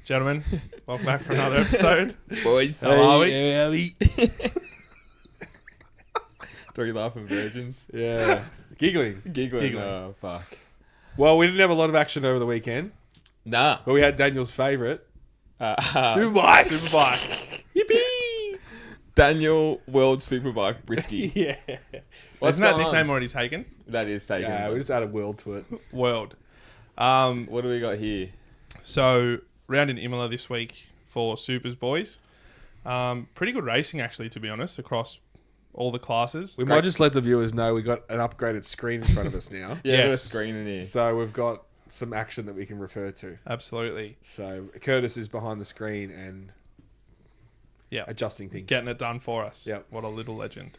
Gentlemen, welcome back for another episode. Boys. How are we? Three laughing virgins. Yeah. Giggling. Oh, fuck. Well, we didn't have a lot of action over the weekend, Nah. but we had Daniel's favourite. Superbikes. Superbike. Yippee! Daniel World Superbike Brisky. Yeah. Isn't that nickname already taken? That is taken. Yeah, we just added world to it. World. What do we got here? So, round in Imola this week for Supers boys. Pretty good racing, actually, to be honest, across all the classes. We might just let the viewers know we got an upgraded screen in front of us now. Yeah, got a Yes. screen in here. So we've got some action that we can refer to. Absolutely. So Curtis is behind the screen and Yeah. adjusting things. Getting it done for us. Yep. What a little legend.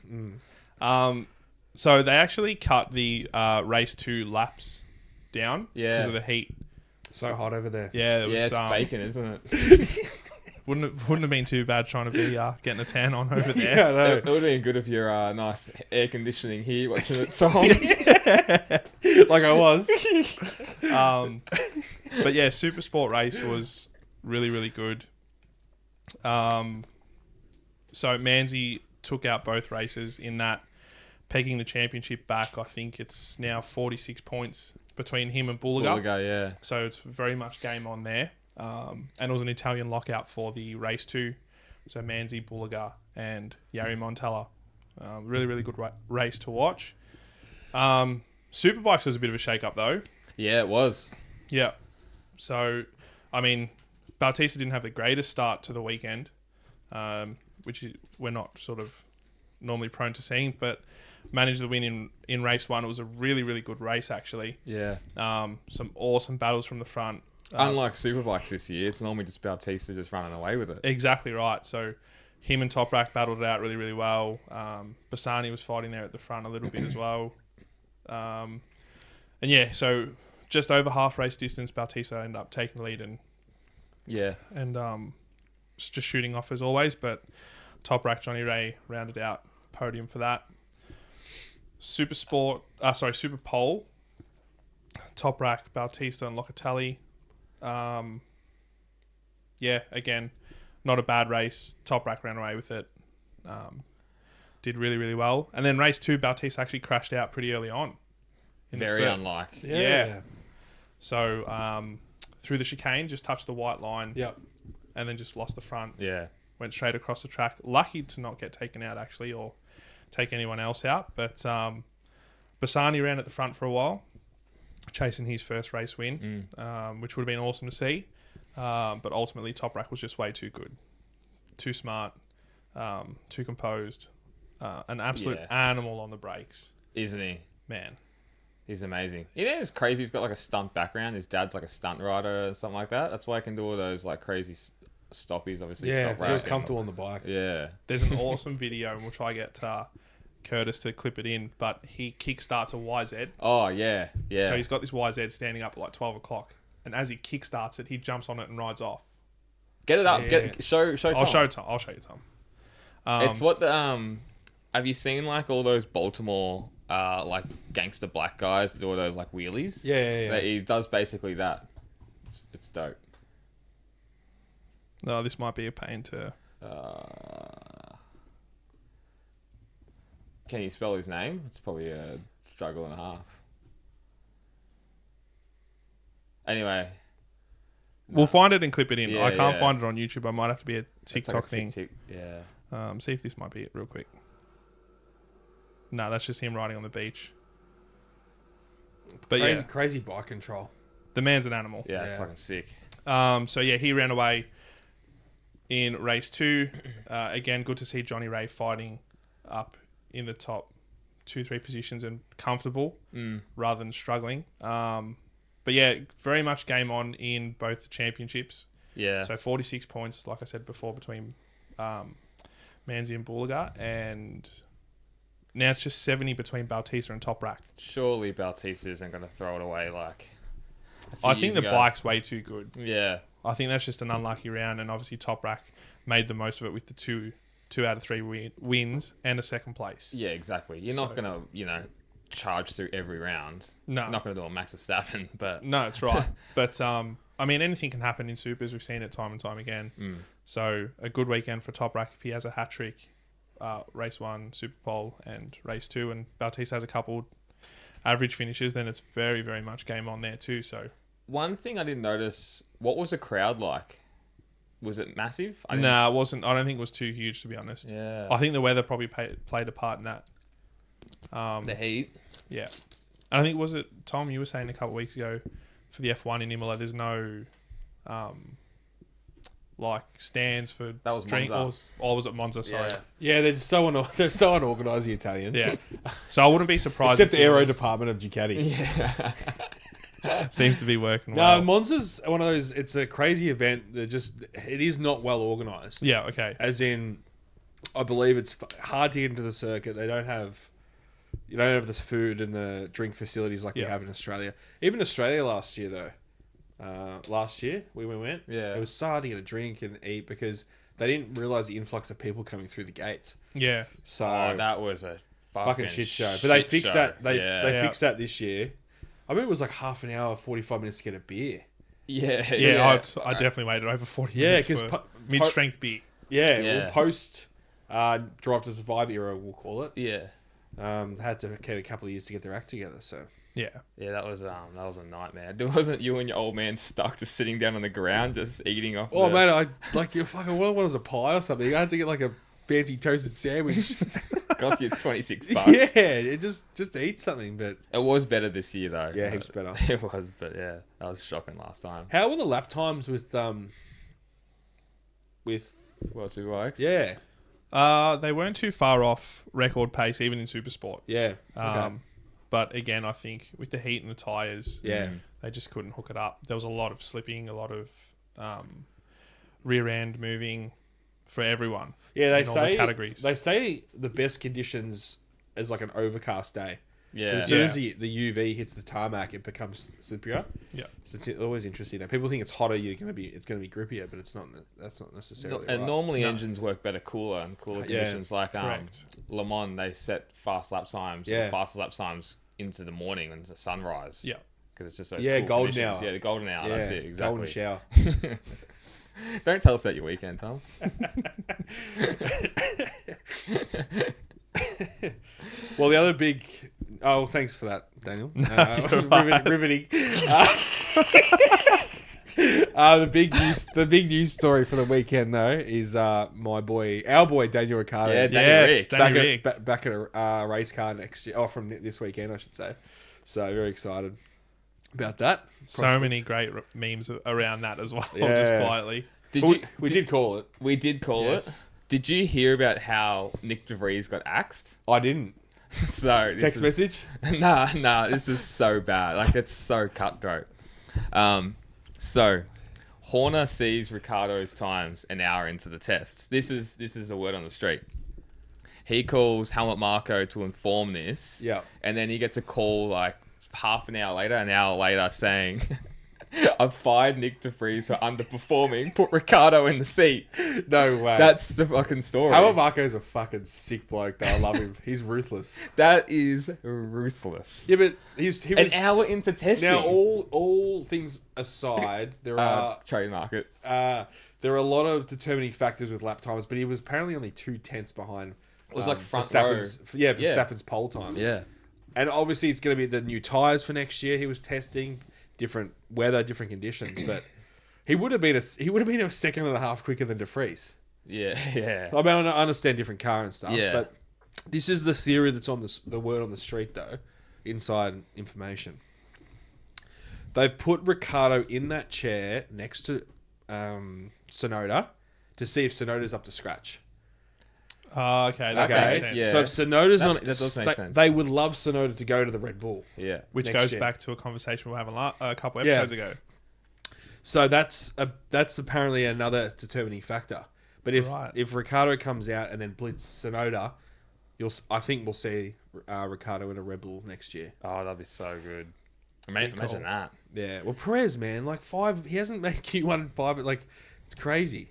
Mm. So, they actually cut the race 2 laps down Yeah. because of the heat. So hot over there. Yeah, it was, Yeah, it's bacon, isn't it? wouldn't have been too bad trying to be getting a tan on over there. Yeah, I know. It would have been good if you're nice air conditioning here watching it, Tom. Like I was. But yeah, Super Sport race was really, really good. So Manzi took out both races in that, pegging the championship back. I think it's now 46 points between him and Bullaga. Yeah. So it's very much game on there. And it was an Italian lockout for the race 2. So Manzi, Bullaga, and Jari Montella. Really, really good race to watch. Superbikes was a bit of a shake-up, though. Yeah, it was. Yeah. So, I mean, Bautista didn't have the greatest start to the weekend, which we're not sort of normally prone to seeing, but managed the win in race 1. It was a really, really good race, actually. Yeah. Some awesome battles from the front. Unlike Superbikes this year, it's normally just Bautista just running away with it. Exactly right. So him and Toprak battled it out really, really well. Bassani was fighting there at the front a little bit as well. And yeah, so just over half race distance, Bautista ended up taking the lead and just shooting off as always. But Toprak, Johnny Ray rounded out podium for that. Super Pole, Toprak, Bautista and Locatelli. Yeah, again, not a bad race. Toprak ran away with it. Did really, really well. And then race 2, Bautista actually crashed out pretty early on. Very unlike. Yeah. So through the chicane, just touched the white line. Yep. And then just lost the front. Yeah. Went straight across the track. Lucky to not get taken out, actually, or take anyone else out. But Bassani ran at the front for a while, chasing his first race win, which would have been awesome to see. But ultimately, Toprak was just way too good, too smart, too composed, an absolute animal on the brakes. Isn't he? Man. He's amazing. You know, it's crazy. He's got like a stunt background. His dad's like a stunt rider or something like that. That's why he can do all those like crazy stoppies, obviously. Yeah, stop feels right. comfortable on the bike. Yeah. There's an awesome video, and we'll try to get Curtis to clip it in, but he kickstarts a YZ. Oh, yeah. Yeah. So he's got this YZ standing up at like 12 o'clock, and as he kickstarts it, he jumps on it and rides off. Get it up. Yeah. Show Tom. I'll show you, Tom. It's what the have you seen like all those Baltimore like gangster black guys that do all those like wheelies? Yeah. He does basically that. It's dope. No, this might be a pain to... Can you spell his name? It's probably a struggle and a half. Anyway. We'll find it and clip it in. Yeah, I can't yeah. find it on YouTube. I might have to be a It's TikTok like a thing. Yeah. See if this might be it real quick. No, that's just him riding on the beach. But Crazy bike control. the man's an animal. Yeah, it's Yeah. fucking sick. So yeah, he ran away in race 2. Again, good to see Johnny Ray fighting up in the top 2-3 positions and comfortable rather than struggling. But yeah, very much game on in both the championships. Yeah. So 46 points, like I said before, between Manzi and Bullaga, and now it's just 70 between Bautista and Toprak. Surely Bautista isn't going to throw it away like a few I think years the ago. bike's way too good. Yeah. I think that's just an unlucky round, and obviously Toprak made the most of it with the two out of 3 wins and a second place. Yeah, exactly. You're not going to, charge through every round. No. You're not going to do a Max Verstappen, but... No, it's right. But I mean, anything can happen in supers. We've seen it time and time again. So a good weekend for Toprak if he has a hat trick. Race 1, Super Pole, and Race 2, and Bautista has a couple average finishes, then it's very, very much game on there too. So one thing I didn't notice, what was the crowd like? Was it massive? it wasn't. I don't think it was too huge, to be honest. Yeah. I think the weather probably played a part in that. The heat. Yeah. And I think, was it, Tom, you were saying a couple of weeks ago for the F1 in Imola, there's no like stands for That was drink, Monza. or was it Monza? Sorry. Yeah, they're so unorganised, the Italians. Yeah. So I wouldn't be surprised. Except if the it aero was- department of Ducati. Yeah. seems to be working No, well. Monza's one of those. It's a crazy event. It is not well organised. Yeah. Okay. As in, I believe it's hard to get into the circuit. You don't have the food and the drink facilities like we Yeah. have in Australia. Even Australia last year, though. Last year we went. Yeah. It was so hard to get a drink and eat because they didn't realise the influx of people coming through the gates. Yeah. So That was a fucking shit show. But they fixed that. They yeah. fixed that this year. I mean, it was like half an hour, 45 minutes to get a beer. Yeah. I definitely waited over 40 Yeah, minutes 'cause for mid-strength beer. Yeah, Yeah. well, post Drive to Survive era, we'll call it. Yeah. Had to get a couple of years to get their act together. So Yeah. Yeah, that was a nightmare. There wasn't you and your old man stuck just sitting down on the ground just eating off. oh man, I like you fucking what was a pie or something. I had to get like a fancy toasted sandwich. cost you $26. Yeah, just eat something. But It was better this year though. yeah, heaps better. It was, but yeah, that was shocking last time. How were the lap times with World Superbikes. yeah They weren't too far off record pace, even in Supersport. yeah okay. But again, I think with the heat and the tyres, yeah they just couldn't hook it up. There was a lot of slipping, a lot of rear end moving for everyone. yeah they in all the say categories. they say the best conditions is like an overcast day. Yeah. So as soon as the UV hits the tarmac, it becomes slipperier. Yeah. So it's always interesting. Now, people think it's hotter, it's going to be grippier, but it's not. That's not necessarily. And right. normally No. engines work better cooler and cooler Yeah, conditions. Like correct. Le Mans, they set fast lap times. Yeah. The fastest lap times into the morning and the sunrise. Yeah. Because it's just those Yeah, cool golden conditions. hour. Yeah, the golden hour. That's it. Exactly. Golden shower. Don't tell us about your weekend, Tom. Well, the other big. Oh, thanks for that, Daniel. Riveting. The big news story for the weekend though is our boy Daniel Ricciardo. Yeah, Daniel Yes, Rick. Danny Rick. back at a race car next year. Oh, from this weekend, I should say. So very excited about that. So many great memes around that as well, Yeah. just quietly. We did call it. We did call Yes. it. Did you hear about how Nick DeVries got axed? I didn't. So Text message. Nah, this is so bad. Like, it's so cutthroat. So Horner sees Ricciardo's times an hour into the test. This is a word on the street. He calls Helmut Marko to inform this. Yeah. And then he gets a call like an hour later saying, I've fired Nick DeVries for underperforming, put Ricciardo in the seat. No way. That's the fucking story. Howard Marco's a fucking sick bloke though. I love him. He's ruthless. That is ruthless. Yeah, but he was An hour into testing. now all things aside, there are trade market. there are a lot of determining factors with lap times, but he was apparently only 2/10 behind. It was like front Verstappen's pole time. Yeah. And obviously it's going to be the new tyres for next year. He was testing different weather, different conditions, but he would have been a second and a half quicker than De Vries. Yeah. Yeah. I mean, I understand different car and stuff, Yeah. but this is the theory that's on the word on the street though, inside information. They've put Ricciardo in that chair next to Tsunoda to see if Tsunoda's up to scratch. Oh, okay, that Okay, makes sense. Yeah. so if Tsunoda's That on, does make sense. they would love Tsunoda to go to the Red Bull. Yeah. Which next goes year. back to a conversation we were having a couple Yeah. episodes ago. So that's apparently another determining factor. But if Ricciardo comes out and then blitz Tsunoda, I think we'll see Ricciardo in a Red Bull next year. Oh, that'd be so good. Imagine that. Yeah. Well, Perez, man, like 5, he hasn't made Q1 and 5, but like it's crazy.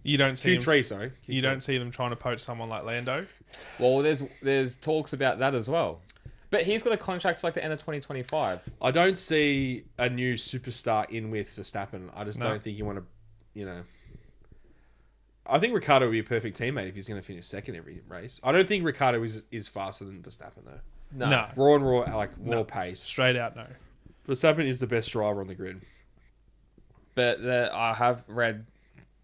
You don't see Q3, sorry. You don't see them trying to poach someone like Lando. Well, there's talks about that as well. But he's got a contract to like the end of 2025. I don't see a new superstar in with Verstappen. I just No. don't think you want to, you know. I think Ricciardo would be a perfect teammate if he's going to finish second every race. I don't think Ricciardo is faster than Verstappen though. No. Raw pace. Straight out, no. Verstappen is the best driver on the grid. But I have read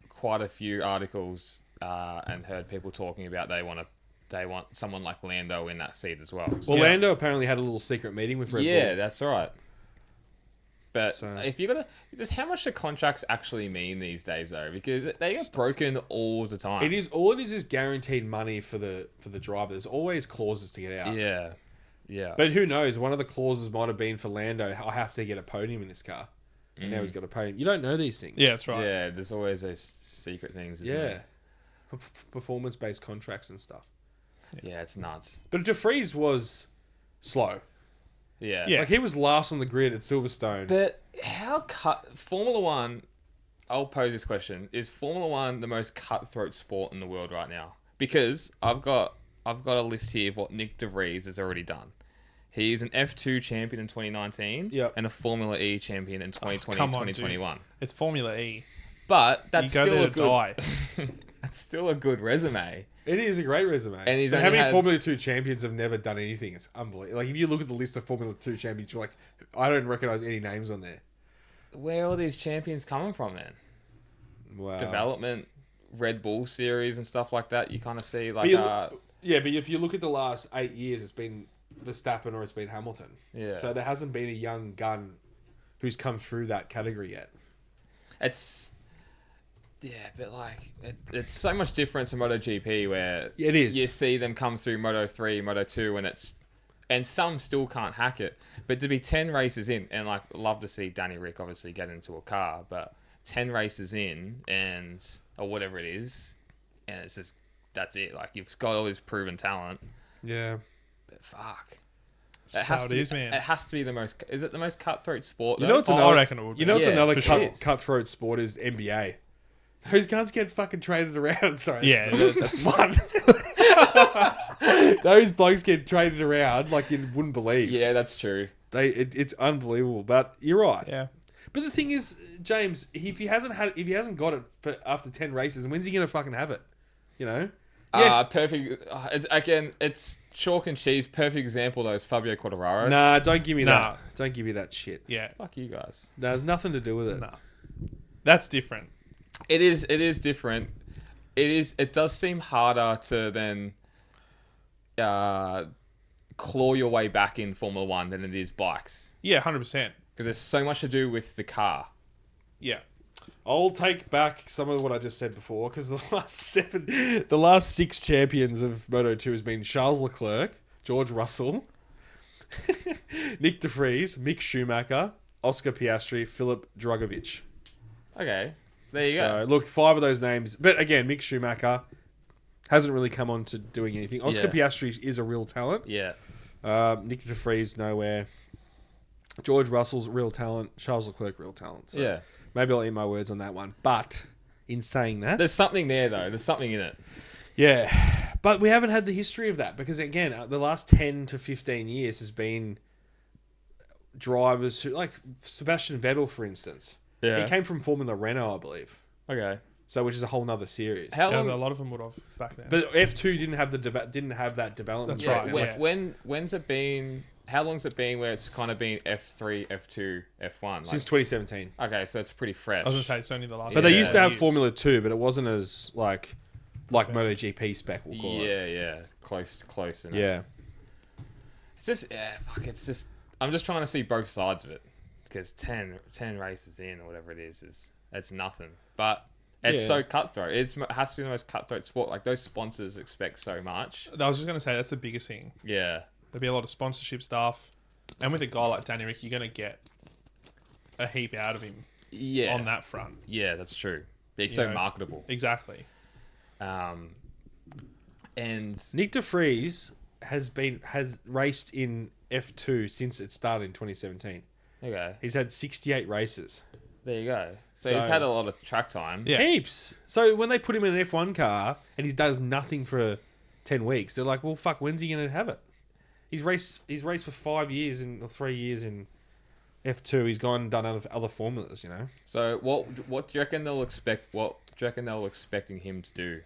quite a few articles and heard people talking about they want someone like Lando in that seat as well. Well, Lando apparently had a little secret meeting with Red Bull. Yeah, that's right. But So- if you gotta, just how much do contracts actually mean these days though? Because they get broken all the time. All it is guaranteed money for the driver. There's always clauses to get out. Yeah, yeah. But who knows? One of the clauses might have been for Lando, I have to get a podium in this car. And now he's got a podium. You don't know these things. Yeah, that's right. Yeah, there's always those secret things. Isn't Yeah. there? Performance-based contracts and stuff. Yeah, it's nuts. But De Vries was slow. Yeah. Yeah. Like, he was last on the grid at Silverstone. But Formula One? I'll pose this question: is Formula One the most cutthroat sport in the world right now? Because I've got a list here of what Nick De Vries has already done. He's an F2 champion in 2019 Yep. and a Formula E champion in 2020 come on, 2021. It's Formula E. But that's You go still there a to good die. that's still a good resume. It is a great resume. And he's but only how many had- Formula 2 champions have never done anything? It's unbelievable. Like, if you look at the list of Formula 2 champions, you're like, I don't recognize any names on there. Where are all these champions coming from then? Wow. Development, Red Bull series and stuff like that. You kind of see like, But but if you look at the last 8 years, it's been Verstappen or it's been Hamilton. Yeah. So there hasn't been a young gun who's come through that category yet. But like it's so much different to MotoGP where It is. you see them come through Moto 3, Moto 2 and some still can't hack it. But to be 10 races in, and like love to see Danny Rick obviously get into a car, but 10 races in or whatever it is, and it's just that's it. Like you've got all this proven talent. Yeah. But fuck. That's how it is, man. It has to be the most. Is it the most cutthroat sport? You though? know what's Oh, I another, reckon it would be. You know what's Yeah, another for sure. cutthroat sport is NBA. Those guns get fucking traded around. Sorry. Yeah, that's one. Those blokes get traded around like you wouldn't believe. Yeah, that's true. It's unbelievable. But you're right. Yeah. But the thing is, James, if he hasn't got it after 10 races, when's he gonna fucking have it? You know? Yes. Perfect. It's chalk and cheese. Perfect example though is Fabio Quartararo. Nah, don't give me Nah. that. Don't give me that shit. Yeah. Fuck you guys. There's nothing to do with it. No. That's different. It is different. It does seem harder to then claw your way back in Formula One than it is bikes. Yeah, 100%. Because there's so much to do with the car. Yeah. I'll take back some of what I just said before because the last 6 champions of Moto2 has been Charles Leclerc, George Russell, Nick De Vries, Mick Schumacher, Oscar Piastri, Philip Dragovic. Okay. There you So, go. look, 5 of those names. But again, Mick Schumacher hasn't really come on to doing anything. Oscar Yeah. Piastri is a real talent. Yeah. Nick De Vries, nowhere. George Russell's real talent. Charles Leclerc, real talent. So Yeah. maybe I'll eat my words on that one. But in saying that... There's something there though. There's something in it. Yeah. But we haven't had the history of that because, again, the last 10 to 15 years has been drivers who... Like Sebastian Vettel, for instance. Yeah. He came from Formula Renault, I believe. Okay. So, which is a whole nother series. How Yeah, long? a lot of them would have back then. But F2 didn't have that development. That's Yeah, right, now. yeah. When's it been? How long's it been where it's kind of been F3, F2, F1? Like, Since 2017. okay, so it's pretty fresh. I was going to say, it's only the last So they Yeah. used to have years. Formula 2, but it wasn't as like MotoGP spec, we'll call it. Yeah, close enough. Yeah. It's just, it's just, I'm just trying to see both sides of it because 10 races in or whatever it is it's nothing. But it's Yeah. so cutthroat. It has to be the most cutthroat sport. Like those sponsors expect so much. I was just going to say, that's the biggest thing. Yeah. There'll be a lot of sponsorship stuff. And with a guy like Danny Rick, you're going to get a heap out of him Yeah. on that front. Yeah, that's true. He's You so know, marketable. Exactly. And Nick De Vries has raced in F2 since it started in 2017. okay, He's had 68 races. there you go. So he's So- had a lot of track time. Yeah. Heaps. So when they put him in an F1 car and he does nothing for 10 weeks, they're like, well, fuck, when's he going to have it? He's raced for 5 years or 3 years in F2. He's gone and done other formulas, you know. So what do you reckon they'll expect? What do you reckon they're expecting him to do?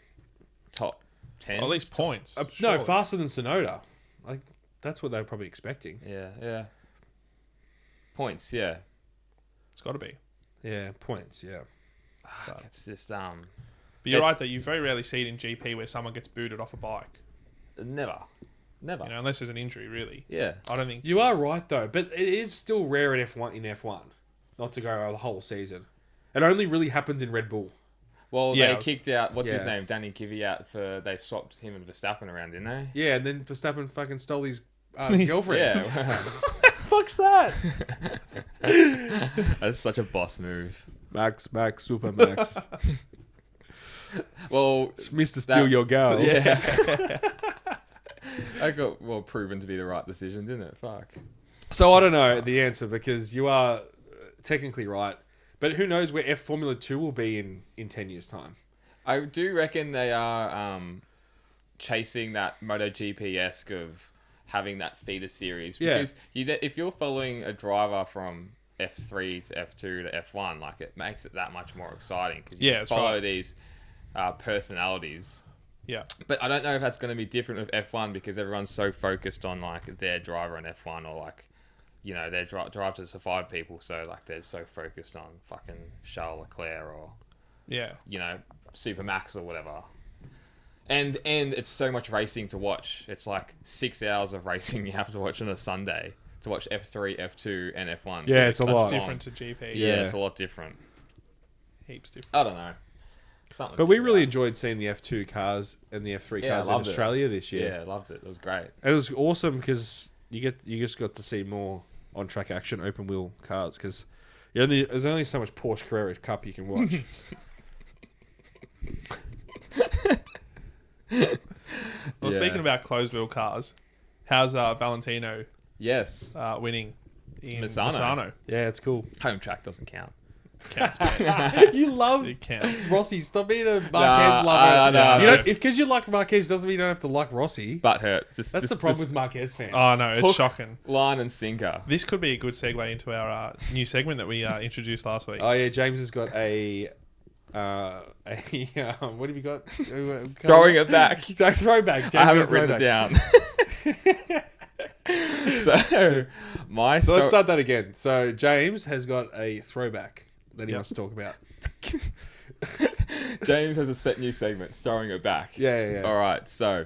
Top 10? At least points. No, surely. faster than Sonoda. Like that's what they're probably expecting. Yeah. Points, yeah. It's got to be. Yeah, points. Yeah. Fuck, it's just But you're right that you very rarely see it in GP where someone gets booted off a bike. never. You know, unless there's an injury, really. Yeah. I don't think. You are right though, but it is still rare in F1 not to go the whole season. It only really happens in Red Bull. Well, Yeah. they kicked out what's his Yeah. name, Danny Kivi out for they swapped him and Verstappen around, didn't they? Yeah, and then Verstappen fucking stole his girlfriend. Yeah. Fuck's that? That's such a boss move. Max, Super Max. Well, It's Mr. Steal Your Girl. yeah. That got proven to be the right decision, didn't it? Fuck. So I don't know the answer because you are technically right. But who knows where Formula 2 will be in 10 years' time. I do reckon they are chasing that MotoGP-esque of having that feeder series. Yeah. Because if you're following a driver from F3 to F2 to F1, like it makes it that much more exciting because you Yeah, that's follow right. these personalities. Yeah. But I don't know if that's going to be different with F1 because everyone's so focused on like their driver in F1 or like, you know, their drive to survive people. So like they're so focused on fucking Charles Leclerc or, Yeah. you know, Supermax or whatever. And it's so much racing to watch. It's like 6 hours of racing you have to watch on a Sunday to watch F3, F2, and F1. Yeah, it's a such lot. long. Different to GP. Yeah, it's a lot different. Heaps different. I don't know. Something. But we really enjoyed seeing the F2 cars and the F3 Yeah, I cars in loved it. Australia this year. Yeah, loved it. It was great. And it was awesome because you just got to see more on track action, open wheel cars because there's only so much Porsche Carrera Cup you can watch. Well, speaking about closed wheel cars, how's Valentino Yes. winning in Misano. Misano? Yeah, it's cool. Home track doesn't count. Counts, man. You love It counts. Rossi. Stop being a Marquez I lover. know. You know, because you like Marquez doesn't mean you don't have to like Rossi. Butt hurt. That's the problem with Marquez fans. Oh, no, it's Hook. shocking. line and sinker. This could be a good segue into our new segment that we introduced last week. Oh yeah, James has got a what have you got? Throwing it back. Throwback. James I haven't got written throwback. it down. So my So let's start that again. So James has got a throwback that he wants to talk about. James has a set new segment, throwing it back. Yeah. All right. So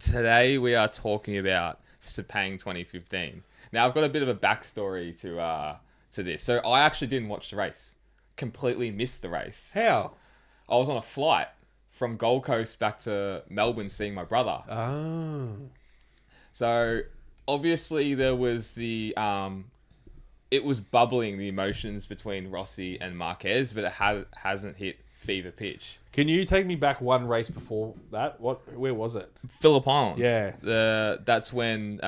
today we are talking about Sepang 2015. Now I've got a bit of a backstory to this. So I actually didn't watch the race. Completely missed the race. How? I was on a flight from Gold Coast back to Melbourne seeing my brother. Oh. So obviously there was it was bubbling, the emotions between Rossi and Marquez, but it hasn't hit fever pitch. Can you take me back one race before that? Where was it? Phillip Islands. Yeah. That's when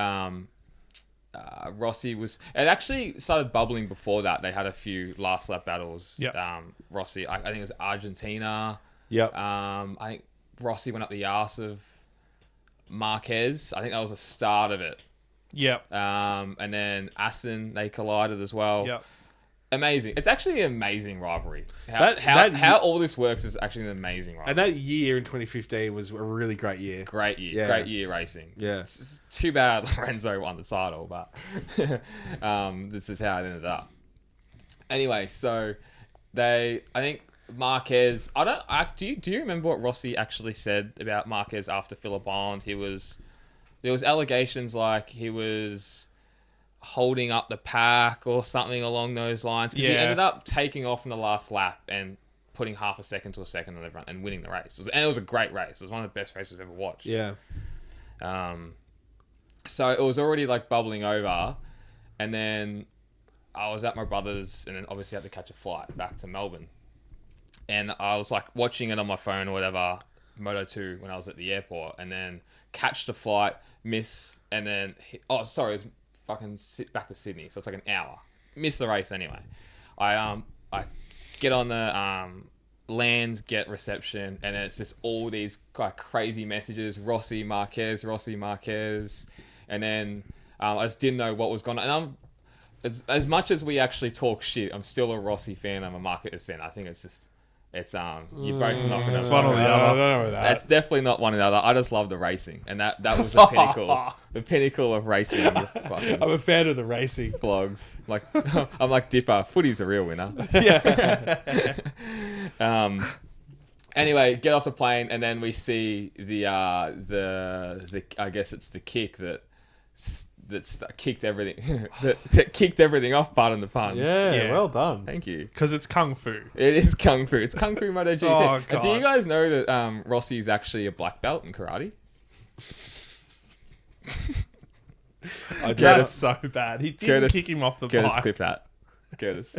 Rossi was. It actually started bubbling before that. They had a few last lap battles. Yep. Rossi, I think it was Argentina. Yep. I think Rossi went up the arse of Marquez. I think that was the start of it. Yep. And then Aston, they collided as well. Yep. Amazing. It's actually an amazing rivalry. That How all this works is actually an amazing rivalry. And that year in 2015 was a really great year. Great year. Yeah. Great year racing. Yeah. It's too bad Lorenzo won the title, but this is how it ended up. Anyway, so I think Marquez, do you remember what Rossi actually said about Marquez after Phillip Island? There was allegations like he was holding up the pack or something along those lines. Because he ended up taking off in the last lap and putting half a second to a second on everyone and winning the race. And it was a great race. It was one of the best races I've ever watched. Yeah. So it was already like bubbling over. And then I was at my brother's and then obviously had to catch a flight back to Melbourne. And I was like watching it on my phone or whatever, Moto 2 when I was at the airport. And then catch the flight, miss, and then... it was fucking back to Sydney. So it's like an hour. Miss the race anyway. I get on the lands, get reception, and then it's just all these like crazy messages. Rossi, Marquez, and then I just didn't know what was going on. And as much as we actually talk shit, I'm still a Rossi fan. I'm a Marquez fan. I think it's you're both not going to. It's one or the I other. don't know about that. That's definitely not one or the other. I just love the racing, and that was the pinnacle, the pinnacle of racing. You fucking I'm a fan of the racing. vlogs. Like I'm like Dipper. Footy's the real winner. Yeah. Anyway, get off the plane, and then we see the I guess it's the kick that kicked everything that kicked everything off. Pardon the pun. Yeah, well done. Thank you. Because it's kung fu. It is kung fu. It's kung fu MotoGP. Oh, And do you God. guys know that Rossi is actually a black belt in karate? That's so bad. He didn't Curtis- kick him off the Curtis, bike. clip that. Curtis.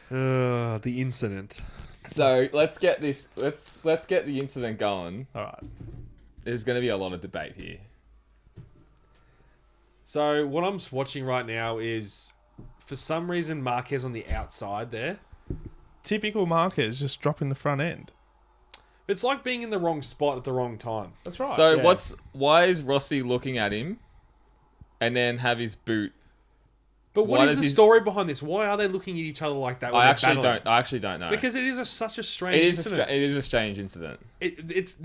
The incident. So let's get this. Let's get the incident going. All right. There's going to be a lot of debate here. So what I'm watching right now is, for some reason, Marquez on the outside there. Typical Marquez, just dropping the front end. It's like being in the wrong spot at the wrong time. That's right. So yeah. why is Rossi looking at him, and then have his boot? But Why what is does the he- story behind this? Why are they looking at each other like that? When I they're actually battling? don't. I actually don't know. Because it is such a strange it is incident. it is a strange incident. It's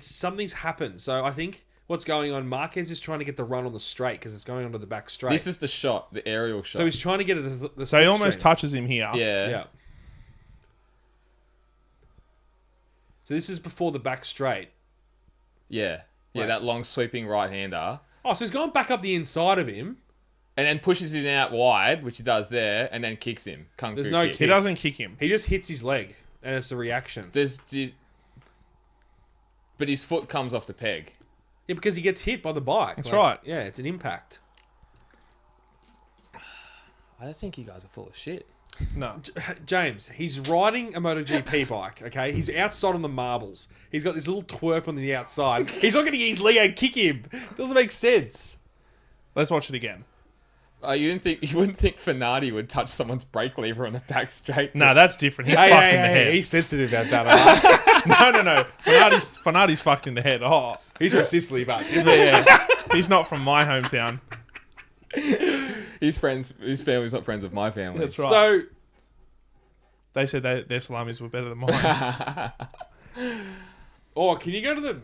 something's happened. So I think what's going on, Marquez is trying to get the run on the straight because it's going onto the back straight. This is the shot, the aerial shot. So he's trying to get it the So he slipstream. almost touches him here. yeah. Yeah. So this is before the back straight. Yeah. Right. That long sweeping right hander. Oh, so he's gone back up the inside of him. And then pushes him out wide, which he does there, and then kicks him. Kung There's fu no kick. He doesn't kick him. He just hits his leg, and it's a reaction. But his foot comes off the peg. Yeah, because he gets hit by the bike. That's right. Yeah, it's an impact. I don't think you guys are full of shit. No. James, he's riding a MotoGP bike, okay? He's outside on the marbles. He's got this little twerp on the outside. He's not going to get his Leo kick him. Doesn't make sense. Let's watch it again. You wouldn't think Fenati would touch someone's brake lever on the back straight. No, that's different. He's Hey, fucked hey, in the hey, head. he's sensitive about that. All right? No. Fenati's fucked in the head. Oh, He's from Sicily, but yeah. He's not from my hometown. His family's not friends with my family. That's right. so They said their salamis were better than mine. can you go to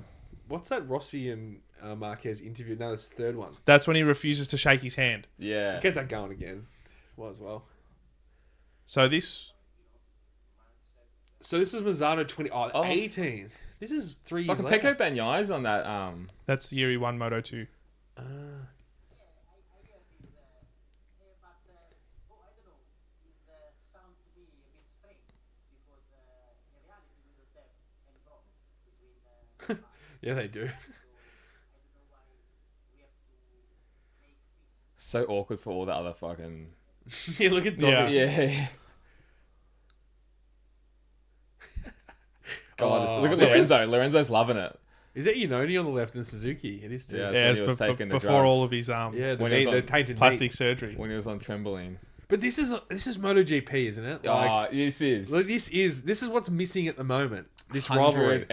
what's that Rossi and Marquez interview? No, it's the third one. That's when he refuses to shake his hand. Yeah. Get that going again. Might as well. So this... So this is Mazzano 20. Oh. 18. This is 3 years Fucking later. Pecco Bagnaia on that. That's the year he won Moto 2. Yeah, they do. So awkward for all the other fucking. Yeah, look at Dom. Yeah. Yeah. God, Oh, look at this Lorenzo. Lorenzo's loving it. Is that Iannone on the left and Suzuki? It is too. Yeah. Yeah, That's Yeah, when it's he was taking the before drugs. all of his the, When he was the on tainted plastic meat. surgery. When he was on trampoline. But this is MotoGP, isn't it? Like, This is. like, this is what's missing at the moment. This rivalry.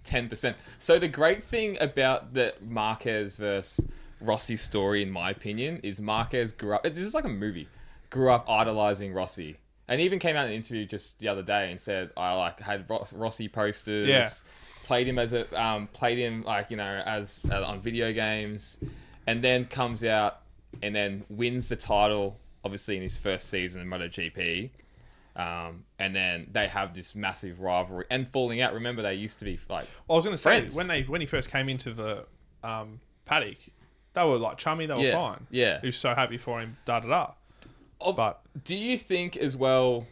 110%. So the great thing about the Marquez versus Rossi story, in my opinion, is Marquez grew up. This is like a movie. Grew up idolizing Rossi, and he even came out in an interview just the other day and said, "I had Rossi posters. Yeah. Played him as on video games, and then comes out and then wins the title, obviously in his first season in MotoGP." And then they have this massive rivalry and falling out. Remember, they used to be like. Well, I was going to say, friends. when he first came into the paddock, they were like chummy, they were fine. Yeah. He was so happy for him, da-da-da. But Do you think as well?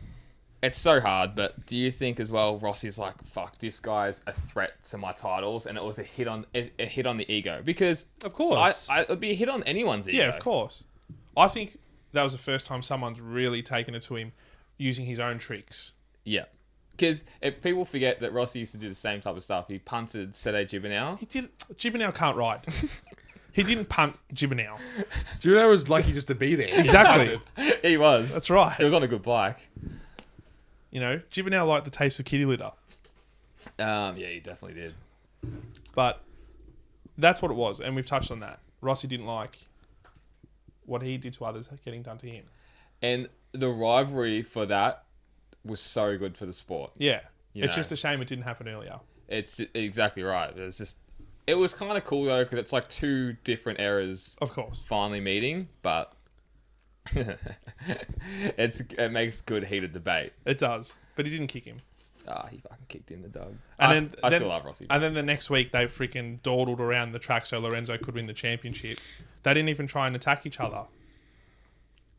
It's so hard, but do you think as well? Rossi's like, "Fuck, this guy's a threat to my titles," and it was a hit on the ego, because Of course. it'd be a hit on anyone's ego. yeah, of course. I think that was the first time someone's really taken it to him using his own tricks. Yeah, because if people forget that Rossi used to do the same type of stuff. He punted Sede Gibernau. He did. Gibernau can't ride. He didn't punt Gibernau. Gibernau was lucky just to be there. Exactly. He was. That's right. He was on a good bike. You know, Gibernau liked the taste of kitty litter. Yeah, he definitely did. But that's what it was, and we've touched on that. Rossi didn't like what he did to others getting done to him. And the rivalry for that was so good for the sport. Yeah. You It's know. just a shame it didn't happen earlier. It's exactly right. It was kind of cool though, because it's like two different eras Of course. finally meeting, but it makes good heated debate. It does. But he didn't kick him. He fucking kicked in the dog. And I then still love Rossi. And then the next week, they freaking dawdled around the track so Lorenzo could win the championship. They didn't even try and attack each other.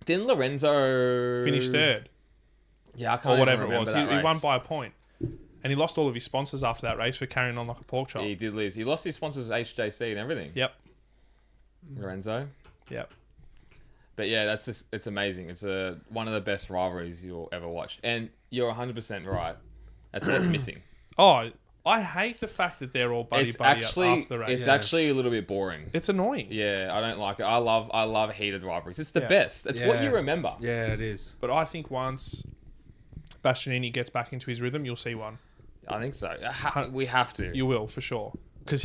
Didn't Lorenzo Finish third. Yeah, I can't Or whatever even it was. remember He that won race. by a point. And he lost all of his sponsors after that race for carrying on like a pork chop. He did lose. He lost his sponsors HJC and everything. Yep. Lorenzo. Yep. But yeah, it's amazing. It's one of the best rivalries you'll ever watch. And you're 100% right. That's what's missing. Oh, I hate the fact that they're all buddy It's after the race. It's actually a little bit boring. It's annoying. Yeah, I don't like it. I love heated rivalries. It's the best. It's what you remember. Yeah, it is. But I think once Bastianini gets back into his rhythm, you'll see one. I think so. We have to. You will, for sure. Because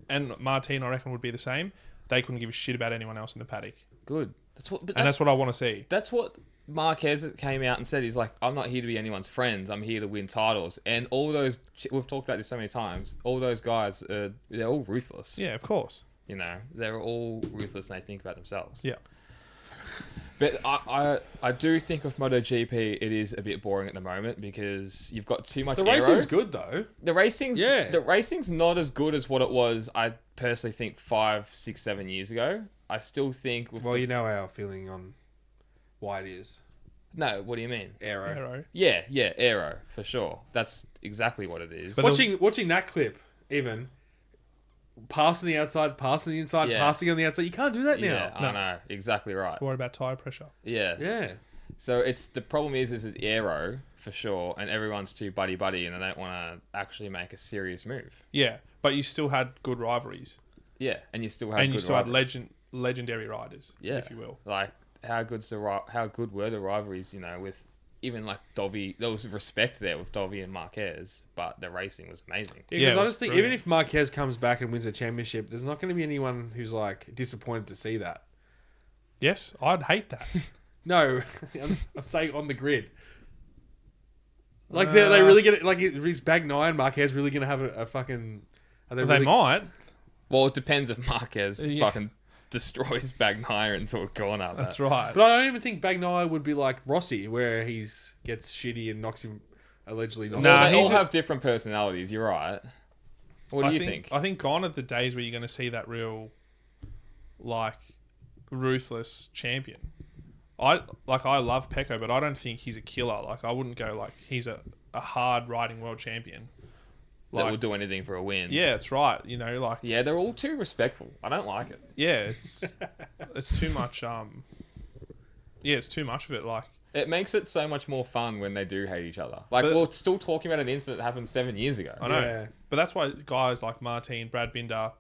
and Martin, I reckon, would be the same. They couldn't give a shit about anyone else in the paddock. Good. That's what I want to see. That's what Marquez came out and said. He's like, I'm not here to be anyone's friends. I'm here to win titles. And all those, we've talked about this so many times, all those guys, they're all ruthless. Yeah, of course. You know, they're all ruthless and they think about themselves. Yeah. But I do think of MotoGP, it is a bit boring at the moment because you've got too much The aero. racing's good though. The racing's not as good as what it was, I personally think 5, 6, 7 years ago. I still think... You know our feeling on why it is. No, what do you mean? Aero. Yeah, aero, for sure. That's exactly what it is. But Watching that clip, even passing the outside, passing the inside, passing on the outside, you can't do that now. Yeah, I know. Exactly right. Worry about tyre pressure. Yeah. Yeah. So the problem is it's aero, for sure, and everyone's too buddy-buddy and they don't want to actually make a serious move. Yeah, but you still had good rivalries. Yeah, and you still had And you good still had rivalries. legendary riders, Yeah. if you will. Like, how good were the rivalries, you know, with even like Dovi. There was respect there with Dovi and Marquez, but the racing was amazing. Yeah, because Yeah, I it just was think brilliant. even if Marquez comes back and wins a championship, there's not going to be anyone who's like disappointed to see that. Yes, I'd hate that. No, I'm saying on the grid. Like they really get it. Like is Bag 9 Marquez really going to have a fucking? Are They really, might. Well, it depends if Marquez Yeah. fucking destroys Bagnaia into a corner. That's right. But I don't even think Bag 9 would be like Rossi, where he gets shitty and knocks him allegedly. Knocks Nah, They all he's a- have different personalities. You're right. What do you think? I think gone are the days where you're going to see that real, like, ruthless champion. I love Pecco, but I don't think he's a killer. Like, I wouldn't go like he's a hard riding world champion. That Like, will do anything for a win. yeah, it's right. You know, like, Yeah, they're all too respectful. I don't like it. yeah, it's too much. It's too much of it. Like, It makes it so much more fun when they do hate each other. Like, But- we're still talking about an incident that happened 7 years ago. I know, Yeah. but that's why guys like Martin, Brad Binder,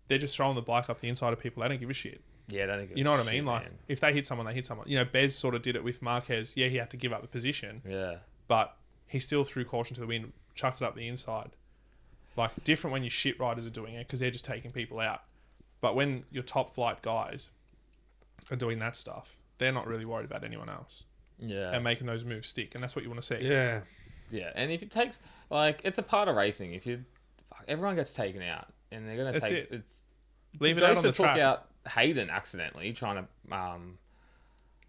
they're just throwing the bike up the inside of people. They don't give a shit. Yeah, they don't give You know a what I shit, mean? Like, man. if they hit someone, they hit someone. You know, Bez sort of did it with Marquez. Yeah, he had to give up the position, Yeah. but he still threw caution to the wind, chucked it up the inside. Like, different when your shit riders are doing it because they're just taking people out. But when your top flight guys are doing that stuff, they're not really worried about anyone else Yeah. and making those moves stick. And that's what you want to see. Yeah. Yeah, and if it takes, like, it's a part of racing. Everyone gets taken out, and they're gonna That's take. it. It's Leave it out on Pedrosa the took track. out Hayden accidentally trying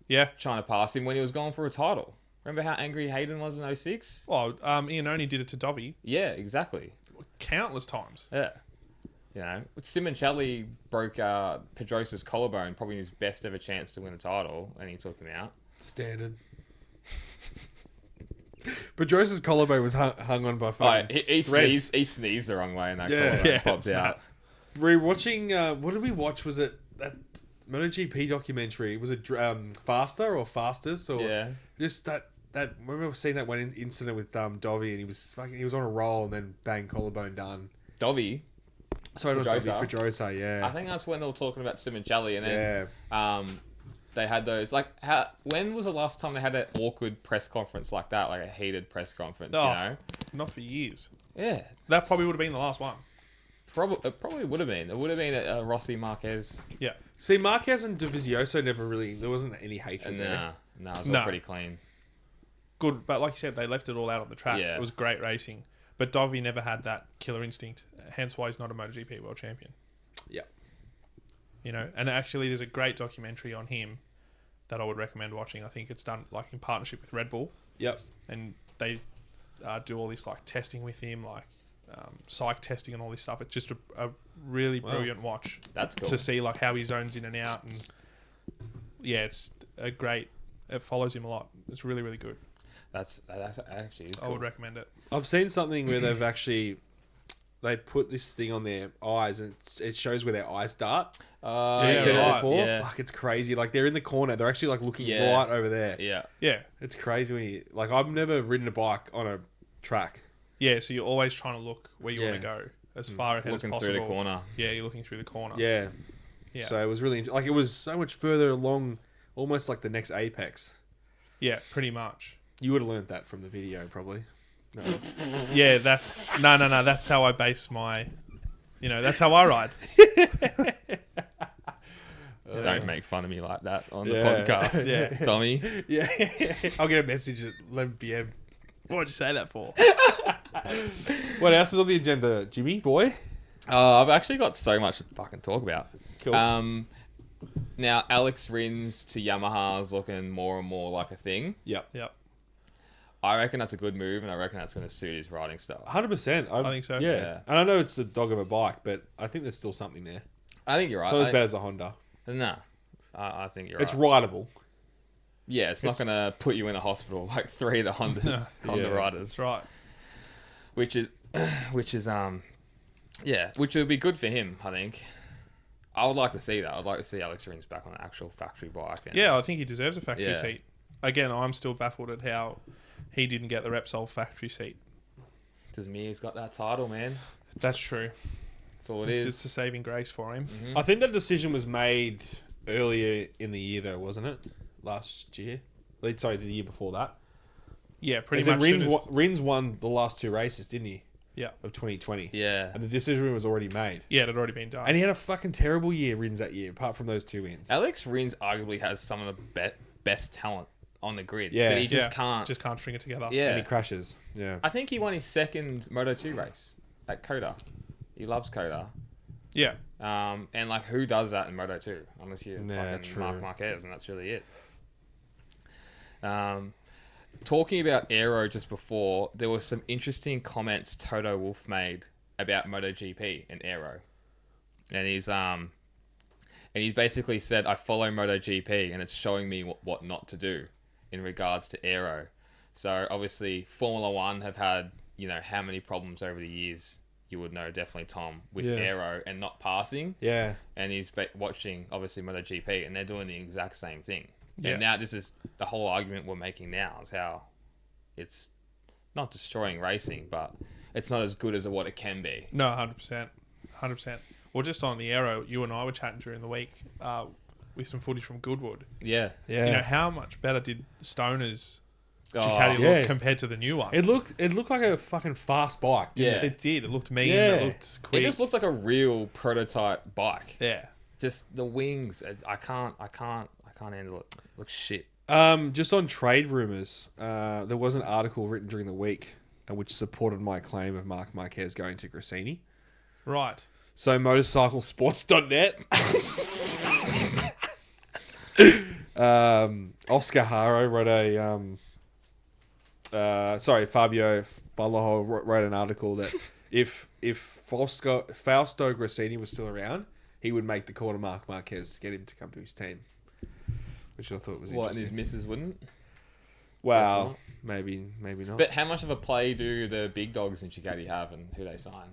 Yeah. to pass him when he was going for a title. Remember how angry Hayden was in 06? Well, Iannone did it to Dovi Yeah, exactly. countless times. Yeah. You know, Simoncelli broke Pedrosa's collarbone, probably his best ever chance to win a title, and he took him out. Standard. Pedrosa's collarbone was hung on by fucking He threads. sneezed the wrong way, and that Yeah. collarbone Yeah, popped out. Rewatching, what did we watch? Was it that MotoGP documentary? Was it Faster or Fastest or Yeah. just that? Remember seeing that one incident with Dovi, and he was on a roll, and then bang, collarbone done. Dovi. Sorry, not Pedrosa. Dovi, Pedrosa. Yeah, I think that's when they were talking about Simoncelli, and then they had those like when was the last time they had an awkward press conference like that, like a heated press conference? Oh. You know, Not for years. yeah, That probably would have been the last one. it probably would have been. It would have been a Rossi Marquez. Yeah. See, Marquez and Dovizioso never really. There wasn't any hatred there. Nah, it was No. all pretty clean. Good, but like you said, they left it all out on the track. Yeah. It was great racing. But Dovi never had that killer instinct, hence why he's not a MotoGP world champion. Yeah. You know, and actually there's a great documentary on him that I would recommend watching. I think it's done like in partnership with Red Bull, Yep. and they do all this like testing with him, like psych testing and all this stuff. It's just a really brilliant watch. That's cool. To see like how he zones in and out, and yeah, it's a great. It follows him a lot. It's really, really good. That's actually is I cool. would recommend it. I've seen something where they put this thing on their eyes and it shows where their eyes dart. Yeah, You said it right. before. Yeah. Fuck, it's crazy. Like they're in the corner. They're actually like looking Yeah. right over there. Yeah. Yeah, It's crazy when you like. I've never ridden a bike on a track. yeah. So you're always trying to look where you want Yeah. to go as far ahead Looking as possible. through the corner. Yeah, you're looking through the corner. Yeah. Yeah. So it was really like it was so much further along, almost like the next apex. Yeah, pretty much. You would have learned that from the video, probably. No. Yeah, that's no. That's how I base my. You know, that's how I ride. Don't make fun of me like that on Yeah. the podcast. Yeah. Tommy. Yeah. I'll get a message at 11 p.m. What'd you say that for? What else is on the agenda, Jimmy boy? I've actually got so much to fucking talk about. Cool. Now Alex Rins to Yamaha is looking more and more like a thing. Yep. Yep. I reckon that's a good move, and I reckon that's going to suit his riding style. 100%. I think so. Yeah. Yeah. And I know it's a dog of a bike, but I think there's still something there. I think you're right. It's not as bad as a Honda. Nah, I think you're It's right. rideable. Yeah, it's not going to put you in a hospital like three of the Honda Yeah. riders. That's right. Which is yeah, which would be good for him, I think. I would like to see that. I'd like to see Alex Rins back on an actual factory bike. And, Yeah, I think he deserves a factory Yeah. seat. Again, I'm still baffled at how he didn't get the Repsol factory seat. because Mir's got that title, man. That's true. That's all it It's is. just a saving grace for him. I think that decision was made earlier in the year, though, wasn't it? Last year? Sorry, the year before that. Yeah, pretty As in much. Rins won the last two races, didn't he? Yeah. Of 2020. Yeah. And the decision was already made. Yeah, it had already been done. And he had a fucking terrible year, Rins, that year, apart from those two wins. Alex Rins arguably has some of the best talent on the grid. Yeah. But he just Yeah, can't. Just can't string it together. Yeah. And he crashes. Yeah. I think he won his second Moto 2 race at Coda. He loves Coda. Yeah. And like, who does that in Moto 2? Unless you're Nah, fucking true. Mark Marquez, and that's really it. Talking about Aero just before, there were some interesting comments Toto Wolff made about MotoGP and Aero. And he's basically said, I follow MotoGP and it's showing me what not to do in regards to Aero. So obviously Formula One have had, how many problems over the years, you would know definitely, Tom, with Yeah. Aero and not passing. Yeah. And he's watching, obviously, MotoGP, and they're doing the exact same thing. Yeah. And now this is the whole argument we're making now, is how it's not destroying racing, but it's not as good as what it can be. No, 100%. 100%. Well, just on the Aero, you and I were chatting during the week with some footage from Goodwood. Yeah. Yeah. How much better did Stoner's Oh, Ducati yeah. look compared to the new one? It looked like a fucking fast bike, didn't Yeah. it? It did. It looked mean. Yeah. It looked quick. It just looked like a real prototype bike. yeah. Just the wings. I can't handle it. It looks shit. Just on trade rumors, there was an article written during the week which supported my claim of Mark Marquez going to Grassini. Right. So motorcyclesports.net. Oscar Haro wrote Fabio Faloho wrote an article that if Fausto Grassini was still around, he would make the call to Mark Marquez to get him to come to his team, which I thought was What, and his interesting. missus wouldn't? Wow, Guess maybe not. But how much of a play do the big dogs in Ducati have and who they sign?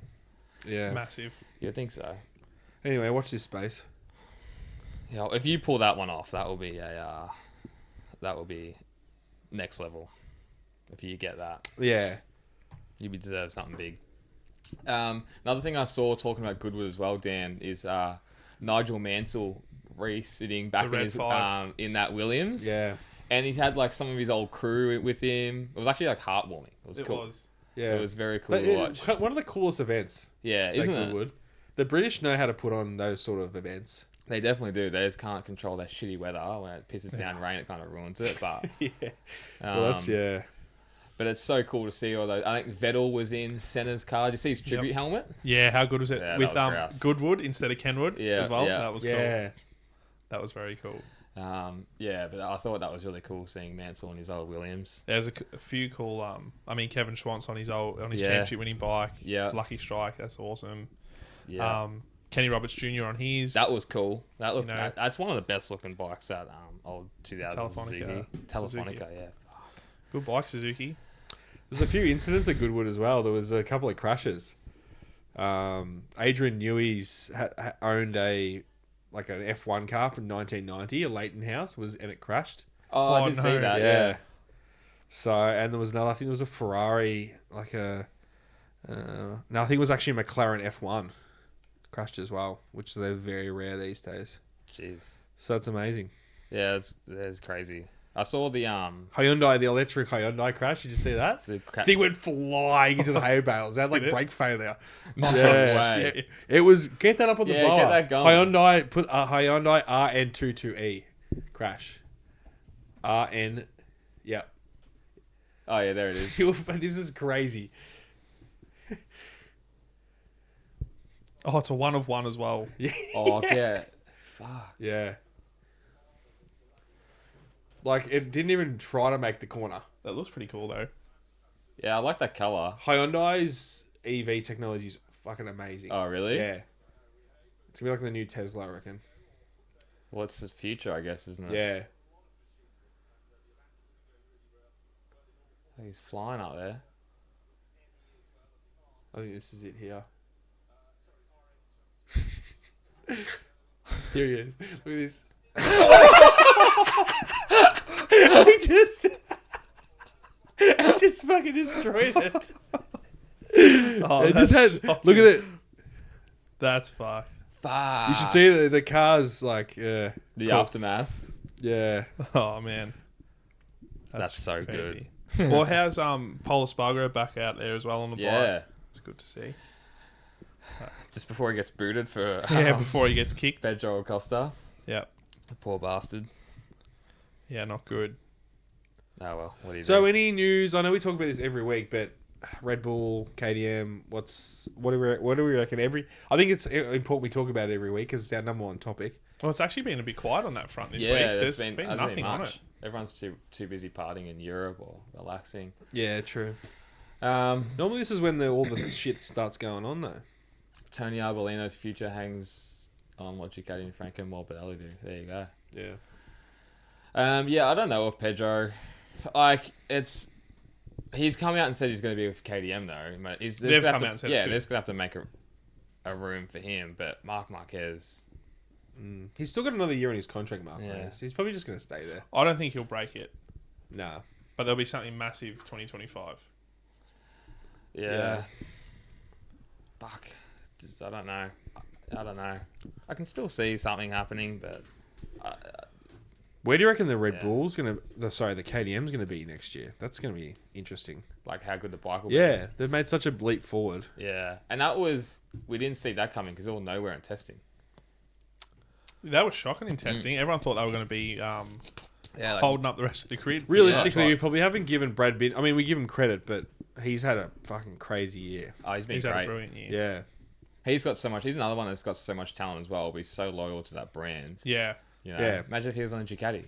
Yeah. Massive. You'd think so. Anyway, watch this space. Yeah, if you pull that one off, that will be next level. If you get that, Yeah. you deserve something big. Another thing I saw talking about Goodwood as well, Dan, is Nigel Mansell Reese sitting back in Red his 5. in that Williams. Yeah. And he had like some of his old crew with him. It was actually like heartwarming. It was cool. Yeah. It was very cool to watch. One of the coolest events. Yeah, isn't it? Goodwood. The British know how to put on those sort of events. They definitely do. They just can't control their shitty weather. When it pisses down rain, it kind of ruins it. But Yeah. Well, that's But it's so cool to see all those. I think Vettel was in Senna's car. Did you see his tribute helmet? Yeah, how good was it? Yeah, With that was grouse. Goodwood instead of Kenwood as well. yeah. That was cool. Yeah. That was very cool. Yeah, but I thought that was really cool seeing Mansell in his old Williams. There's a few cool. I mean, Kevin Schwantz on his Yeah. championship winning bike. Yeah. Lucky Strike. That's awesome. Yeah. Kenny Roberts Jr. on his. That was cool. That looked. You know, that's one of the best looking bikes that old 2000 Telefonica. Suzuki. Telefonica, yeah. Good bike, Suzuki. There's a few incidents at Goodwood as well. There was a couple of crashes. Adrian Newey's owned an F1 car from 1990, a Leighton House, and it crashed. Oh, I did see that. Yeah. So, and there was another. I think there was a Ferrari, no, I think it was actually a McLaren F1 crashed as well, which they're very rare these days. Jeez. So it's amazing. Yeah, it's crazy. I saw the Hyundai, the electric Hyundai crash. Did you see that? Thing went flying into the hay bales. It had like brake failure. No way. It was, get that up on the blower. Get that going. Hyundai, put Hyundai RN22E crash. RN, yeah. Oh yeah, there it is. This is crazy. Oh, it's a 1 of 1 as well. Oh yeah. Fuck. Yeah. Like, it didn't even try to make the corner. That looks pretty cool though. Yeah, I like that color. Hyundai's EV technology is fucking amazing. Oh really? Yeah. It's gonna be like the new Tesla, I reckon. Well, it's the future, I guess, isn't it? Yeah. He's flying up there. I think this is it here. Here he is. Look at this. I just fucking destroyed it. Oh, look at it. That's fucked. Fuck. You should see the cars like the cooked. aftermath. Yeah. Oh man, That's so crazy. Well, how's Paul Espargaro back out there as well on the bike? Yeah. It's good to see. Just before he gets booted for Before he gets kicked. Pedro Acosta. Yeah. Poor bastard. Yeah, not good. Oh well, what do you So do? any news? I know we talk about this every week, but Red Bull, KTM, what do we reckon? I think it's important we talk about it every week because it's our number one topic. Well, it's actually been a bit quiet on that front this week. There's There's been hasn't nothing on much. it. Everyone's too busy partying in Europe or relaxing. Yeah, true. Normally this is when all the shit starts going on though. Tony Arbolino's future hangs on what Ducati and Franco Morbidelli do. There you go. Yeah. Yeah, I don't know if Pedro, he's come out and said he's going to be with KTM though. They've come out and said it too. they're just going to have to make a room for him. But Marc Marquez, He's still got another year on his contract, Mark. Yeah. He's probably just going to stay there. I don't think he'll break it, Nah. but there'll be something massive 2025. yeah. Fuck, just I don't know. I can still see something happening, but Where do you reckon the Red Bull's the KTM's going to be next year? That's going to be interesting. like how good the bike will be. Yeah, they've made such a leap forward. Yeah, and we didn't see that coming because they were nowhere in testing. That was shocking in testing. Everyone thought they were going to be holding up the rest of the grid. Realistically, we probably haven't given Brad Pitt. I mean, we give him credit, but he's had a fucking crazy year. Oh, he's been He's great. had a brilliant year. Yeah. He's got so much. He's another one that's got so much talent as well. But he's so loyal to that brand. Yeah. You know, Yeah. Imagine if he was on a Ducati.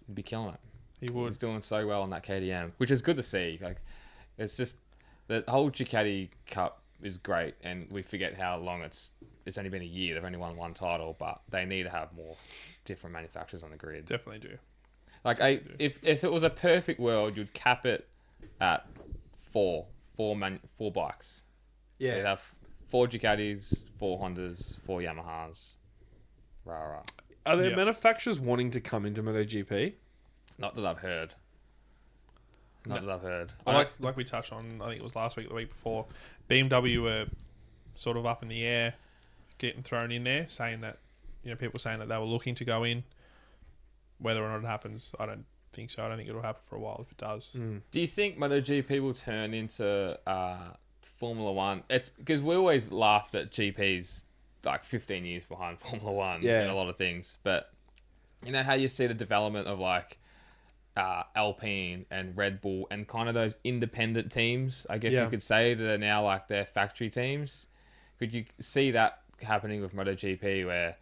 He'd be killing it. He would. He's doing so well on that KTM, which is good to see. Like, it's just the whole Ducati Cup is great, and we forget how long it's only been a year. They've only won one title, but they need to have more different manufacturers on the grid. Definitely do. Like, if it was a perfect world, you'd cap it at four bikes. Yeah. So you'd have 4 Ducatis, 4 Hondas, 4 Yamahas. Rah. Are there Yeah. manufacturers wanting to come into MotoGP? Not that I've heard. Like we touched on, I think it was last week or the week before, BMW were sort of up in the air. getting thrown in there, saying that, people saying that they were looking to go in. Whether or not it happens, I don't think so. I don't think it'll happen for a while if it does. Do you think MotoGP will turn into Formula One? It's because we always laughed at GPs like 15 years behind Formula One in a lot of things, but you know how you see the development of like Alpine and Red Bull and kind of those independent teams, I guess you could say, that are now like their factory teams. Could you see that happening with MotoGP where,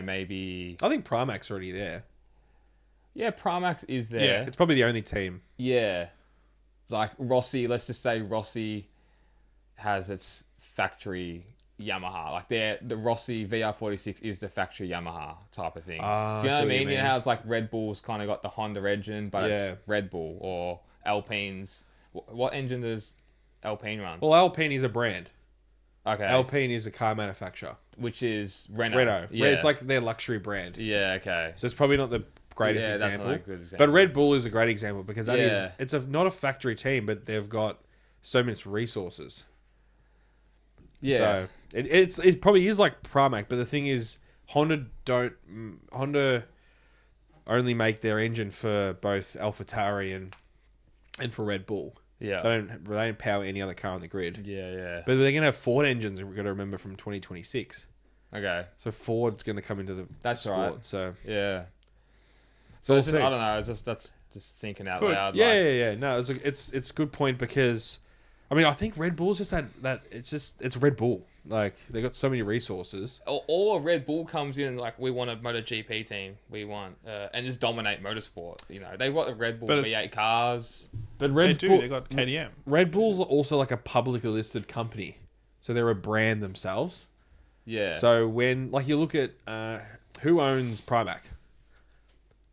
maybe... I think Primac's already there. Yeah, Primax is there. Yeah, it's probably the only team. Yeah. Like Rossi, let's just say Rossi has its factory Yamaha. Like the Rossi VR46 is the factory Yamaha type of thing. Do you know what I mean? You know how it's like Red Bull's kind of got the Honda engine, but it's Red Bull, or Alpine's... What engine does Alpine run? Well, Alpine is a brand. Okay. Alpine is a car manufacturer. Which is Renault. Renault. Yeah. It's like their luxury brand. Yeah, okay. So it's probably not the greatest That's example. not a good example. But Red Bull is a great example because that is it's not a factory team, but they've got so much resources. Yeah. So it probably is like Pramac, but the thing is Honda only make their engine for both AlphaTauri and for Red Bull. Yeah. They don't power any other car on the grid. Yeah. But they're gonna have Ford engines, we've got to remember, from 2026. Okay. So Ford's gonna come into the That's sport. right. So Yeah. So So we'll it's just, see. I don't know. That's just thinking out Could. loud. Yeah. No, it's a good point because, I mean, I think Red Bull's just that it's Red Bull. Like they got so many resources. Or Red Bull comes in and like, we want a MotoGP team. We want and just dominate motorsport. They've got the Red Bull But V8 cars. But They Red do. Bull, They got KTM. Red Bull's also like a publicly listed company, so they're a brand themselves. Yeah. So when you look at who owns Primac,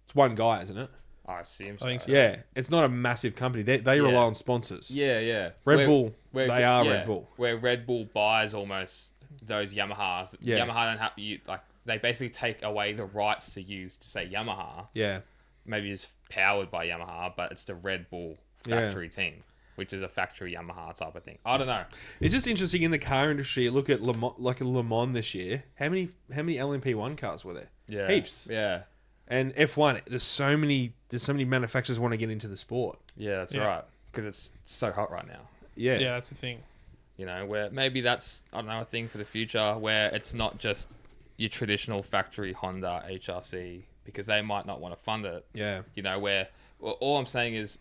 it's one guy, isn't it? I assume so. I think so. Yeah, it's not a massive company. They rely on sponsors. Yeah. Red Bull, they are Red Bull. Where Red Bull buys almost those Yamahas. Yeah. Yamaha don't have they basically take away the rights to use to say Yamaha. Yeah, Maybe it's powered by Yamaha, but it's the Red Bull factory team, which is a factory Yamaha type of thing. I don't know. it's just interesting in the car industry. Look at Le Mans this year. How many LMP1 cars were there? Yeah. Heaps. Yeah. And F1, there's so many manufacturers want to get into the sport. Yeah, that's right. Because it's so hot right now. Yeah. Yeah, that's the thing. Where maybe that's, I don't know, a thing for the future where it's not just your traditional factory Honda HRC, because they might not want to fund it. Yeah. Where all I'm saying is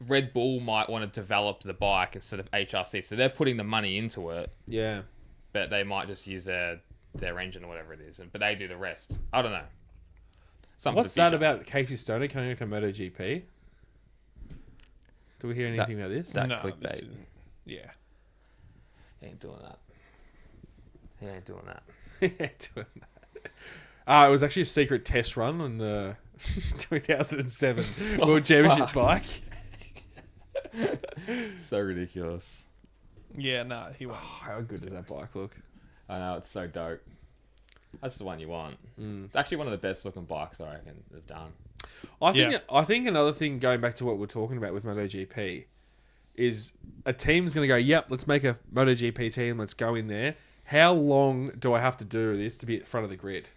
Red Bull might want to develop the bike instead of HRC. So they're putting the money into it, Yeah. but they might just use their engine or whatever it is. But they do the rest. I don't know. Something What's for the that future. about Casey Stoner coming to MotoGP? Do we hear anything about this? That No, clickbait. this is- yeah. He ain't doing that. He ain't doing that. Doing that. It was actually a secret test run on the 2007 World Championship bike. So ridiculous. Yeah, no, he won't. How good does that bike look? I know, it's so dope. That's the one you want. It's actually one of the best looking bikes I reckon they've done. I think another thing, going back to what we're talking about with MotoGP, is a team's going to go, yep, let's make a MotoGP team, let's go in there. How long do I have to do this to be at the front of the grid?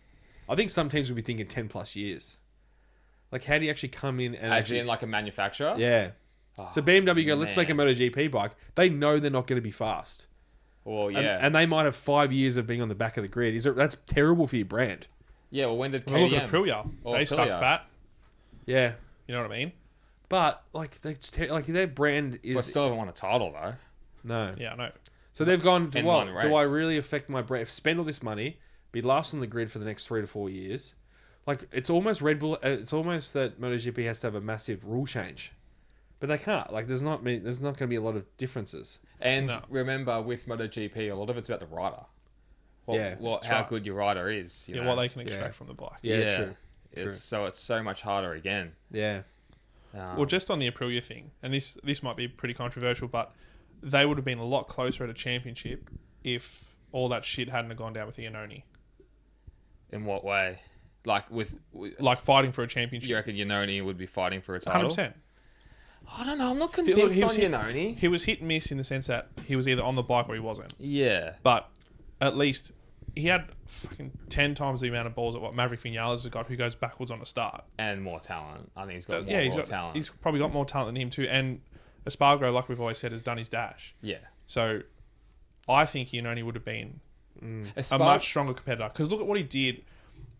I think some teams will be thinking 10 plus years. Like, how do you actually come in and As in like a manufacturer? Yeah. So BMW go, let's make a MotoGP bike. They know they're not going to be fast. Well, yeah. And they might have 5 years of being on the back of the grid. That's terrible for your brand. Yeah, well, when did Well, look KTM? at Aprilia. Or They stuck Aprilia. fat. Yeah. You know what I mean? But, their brand is... But still haven't won a title, though. No. Yeah, I know. So they've gone, In well, one race. do I really affect my brand? Spend all this money, be last on the grid for the next 3 to 4 years? Like, it's almost Red Bull... It's almost that MotoGP has to have a massive rule change. But they can't. Like, there's not going to be a lot of differences. And No. remember, with MotoGP, a lot of it's about the rider. Yeah, How right. good your rider is. You Yeah, know? what they can extract from the bike. Yeah, true. It's so much harder again. Yeah. Well, just on the Aprilia thing, and this might be pretty controversial, but they would have been a lot closer at a championship if all that shit hadn't have gone down with Iannone. In what way? Like Like fighting for a championship. you reckon Iannone would be fighting for a title? 100%. I don't know. I'm not convinced on Iannone. He was hit and miss in the sense that he was either on the bike or he wasn't. Yeah. But at least he had fucking 10 times the amount of balls that what Maverick Vinales has got, who goes backwards on a start. And more talent. I think he's got He's more talent. He's probably got more talent than him too. And Espargaro, like we've always said, has done his dash. Yeah. So I think Iannone would have been a Espar- much stronger competitor. Because look at what he did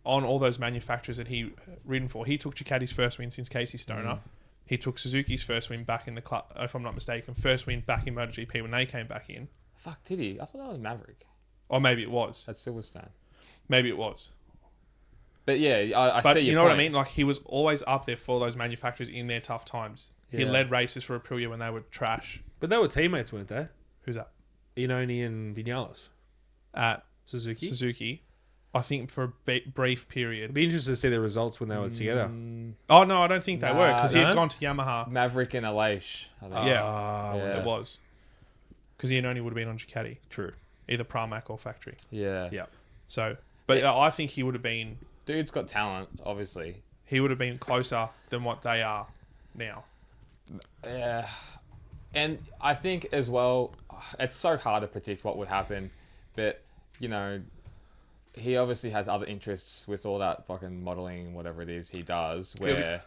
on all those manufacturers that he ridden for. He took Ducati's first win since Casey Stoner. He took Suzuki's first win back in the club, if I'm not mistaken. First win back in MotoGP when they came back in. Fuck, did he? I thought that was Maverick. Or maybe it was. That's Silverstone. Maybe it was. But yeah, I But see you your know what I point. mean? Like, he was always up there for those manufacturers in their tough times. He Yeah. led races for Aprilia when they were trash. But they were teammates, weren't they? Who's that? Iannone and Vinales. At Suzuki. Suzuki. I think for a brief period. It'd be interesting to see the results when they were together. Oh, no, I don't think they were. Because he no? had gone to Yamaha. Maverick and Aleix. I think. Yeah. Yeah. It was. Because Iannone would have been on Ducati. True. Either Pramac or factory. Yeah. Yeah. So, but I think he would have been... Dude's got talent, obviously. He would have been closer than what they are now. Yeah. And I think as well, it's so hard to predict what would happen. But, you know, he obviously has other interests with all that fucking modelling, whatever it is he does, where...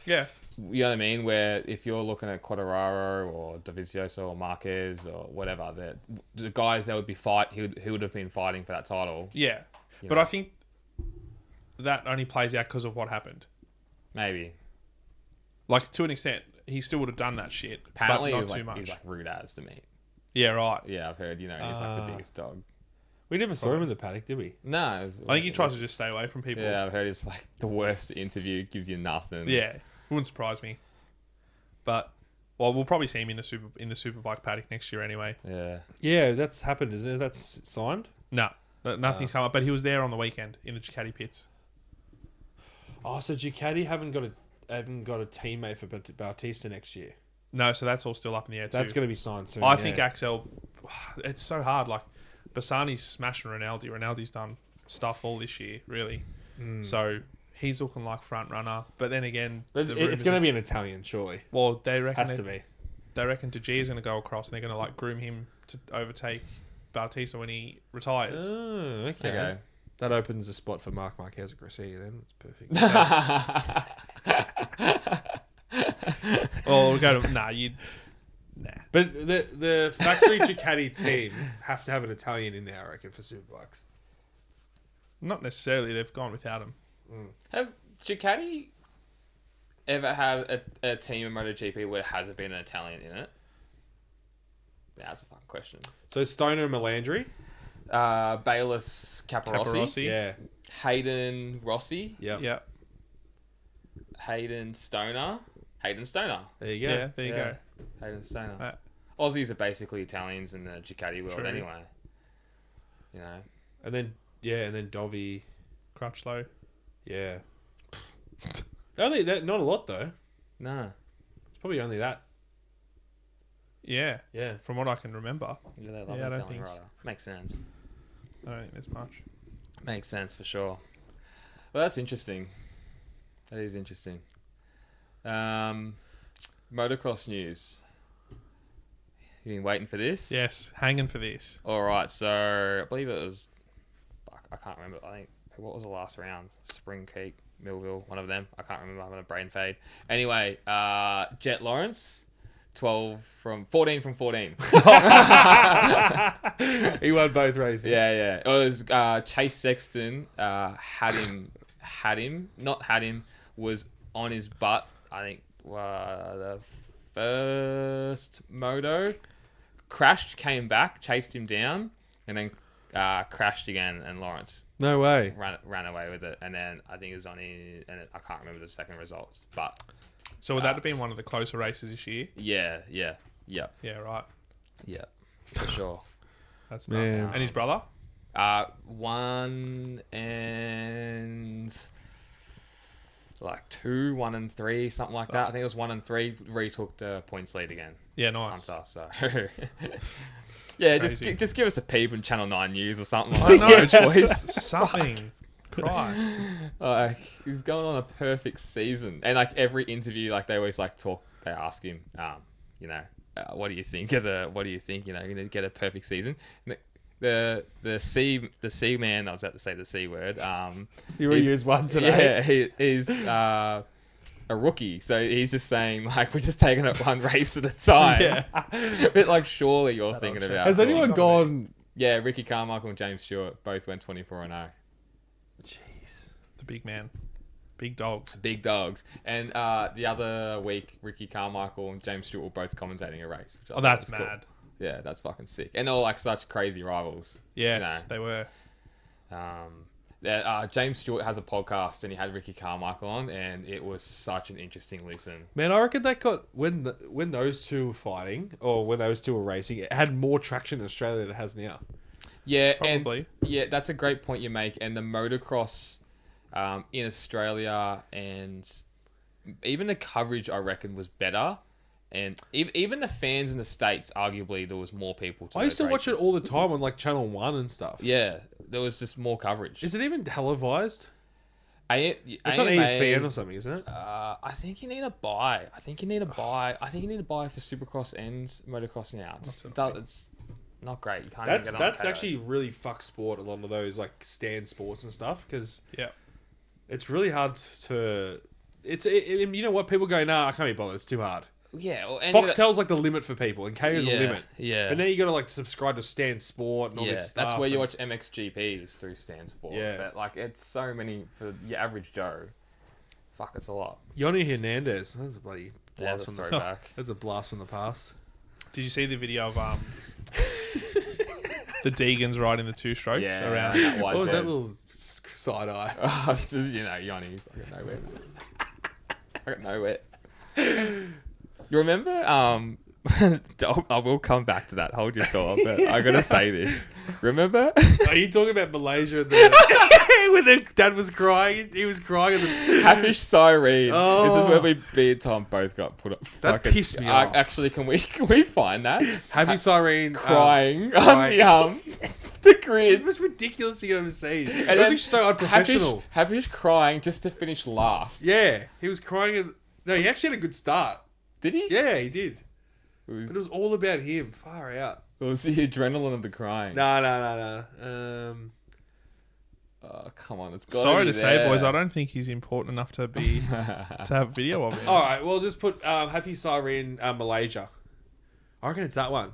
Yeah. You know what I mean? Where if you're looking at Quartararo or Dovizioso or Marquez or whatever, the guys that would be he would have been fighting for that title. Yeah. You But know. I think that only plays out because of what happened. Maybe. Like, to an extent, he still would have done that shit. Apparently, but he's not too like, much. he's like rude as to me. Yeah, right. Yeah, I've heard, you know, he's like the biggest dog. We never saw him in the paddock, did we? No. I think he tries to just stay away from people. Yeah, I've heard it's like the worst interview, gives you nothing. Yeah. Wouldn't surprise me. But, well, we'll probably see him in the Superbike paddock next year anyway. Yeah. Yeah, that's happened, isn't it? That's signed. No. Nothing's come up. But he was there on the weekend in the Ducati pits. Oh, so Ducati haven't got a teammate for Bautista next year. No, so that's all still up in the air too. That's going to be signed soon. I think Axel... It's so hard. Like, Bassani's smashing Rinaldi. Rinaldi's done stuff all this year, really. So... He's looking like front runner, but then again, it's going to be an Italian, surely. Well, they reckon Has to be. They reckon De Gea is going to go across, and they're going to like groom him to overtake Bautista when he retires. Oh, okay. That opens a spot for Marc Marquez at Grossetti then. That's perfect. Or we'll go to nah. But the factory Ducati team have to have an Italian in there, I reckon, for Superbikes. Not necessarily. They've gone without him. Have Ducati ever had a team in MotoGP where hasn't been an Italian in it? Yeah, that's a fun question. So Stoner and Melandri? Bayless Caparossi. Yeah. Hayden Rossi. Yep. Yeah. Hayden Stoner. There you go. Yeah. There you go. Hayden Stoner. Aussies are basically Italians in the Ducati world True. anyway. You know. And then Dovi. Crutchlow. Yeah. Only that, not a lot though. No. It's probably only that. Yeah. Yeah. From what I can remember, Yeah, they love Yeah, I an don't Italian think- rider. Makes sense. I don't think there's much. Makes sense for sure. Well, that's interesting. That is interesting. Motocross news. You been waiting for this? Yes, hanging for this. All right. So I believe it was. Fuck, I can't remember. I think what was the last round? Spring Creek, Millville, one of them. I can't remember. I'm having a brain fade. Anyway, Jet Lawrence, 14 from 14. He won both races. Yeah. It was Chase Sexton was on his butt. I think the first moto crashed, came back, chased him down, and then crashed again. And Lawrence No way. ran away with it. And then I think it was on his, and I can't remember the second results, but So would that have been one of the closer races this year? yeah, Yeah, right. for sure. That's nuts. Man. And his brother? 1 and like 2, 1 and 3, something like that. I think it was 1 and 3. Retook the points lead again. Yeah, nice. Hunter, so yeah, Crazy. just give us a peep in Channel 9 News or something. I know, Like that, boys. just something. Christ. Like, he's going on a perfect season, and like every interview, like they always like talk. They ask him, what do you think of the? What do you think? You know, you're gonna get a perfect season. And the C man. I was about to say the C word. You will use one today. Yeah, he's a rookie, so he's just saying like we're just taking it one race at a time. Yeah. A bit like surely you're thinking about. Has anyone gone? Yeah, Ricky Carmichael and James Stewart both went 24-0. Jeez. The big man. Big dogs. Big dogs. And the other week, Ricky Carmichael and James Stewart were both commentating a race. Oh, that's mad. Cool. Yeah, that's fucking sick. And they're all like such crazy rivals. Yes, they were. James Stewart has a podcast and he had Ricky Carmichael on, and it was such an interesting listen. Man, I reckon that got when those two were fighting or when those two were racing, it had more traction in Australia than it has now. Yeah, Probably. And yeah, that's a great point you make. And the motocross in Australia and even the coverage, I reckon, was better. And even the fans in the States, arguably, there was more people to I used to watch it races. all the time on like Channel 1 and stuff. Yeah, there was just more coverage. Is it even televised? It's It's on ESPN or something, isn't it? I think you need to buy. I think you need to buy for Supercross and Motocross now. It's not great. You can't even get on That's KO. actually really fuck sport. A lot of those like stand sports and stuff because Yeah. it's really hard to. You know what, people go, nah, I can't be bothered. It's too hard. Yeah, well, and Foxtel's like the limit for people, and KO's the limit. Yeah, But now you got to like subscribe to Stan Sport and all this stuff. that's where you watch MXGPs through Stan Sport. Yeah. But like it's so many for your average Joe. Fuck, it's a lot. Yoni Hernandez. That's a bloody Yeah, blast that's a from the throwback. That's a blast from the past. Did you see the video of the Deegans riding the two strokes Yeah, around? that What was YZ. that little side eye? Oh, it's just, Yanni, fucking nowhere. You remember? I will come back to that. Hold your thought, but I gotta say this. Remember? Are you talking about Malaysia when the dad was crying? He was crying. And Hafish Cyrene. Oh. This is where me and Tom both got put up. That pissed me off. Actually, can we find that? Happy Cyrene Crying crying. on the It grid. was ridiculous to ever see. It And was then like so unprofessional. Hafish crying just to finish last. Yeah, he was crying. No, he actually had a good start. Did he? Yeah, he did. It was, But it was all about him. Far out. it was the adrenaline of the crying. No. Oh, come on. It's got Sorry be to say, there. boys, I don't think he's important enough to be to have video of him. All right, well, just put Happy Cyrene Malaysia. I reckon it's that one.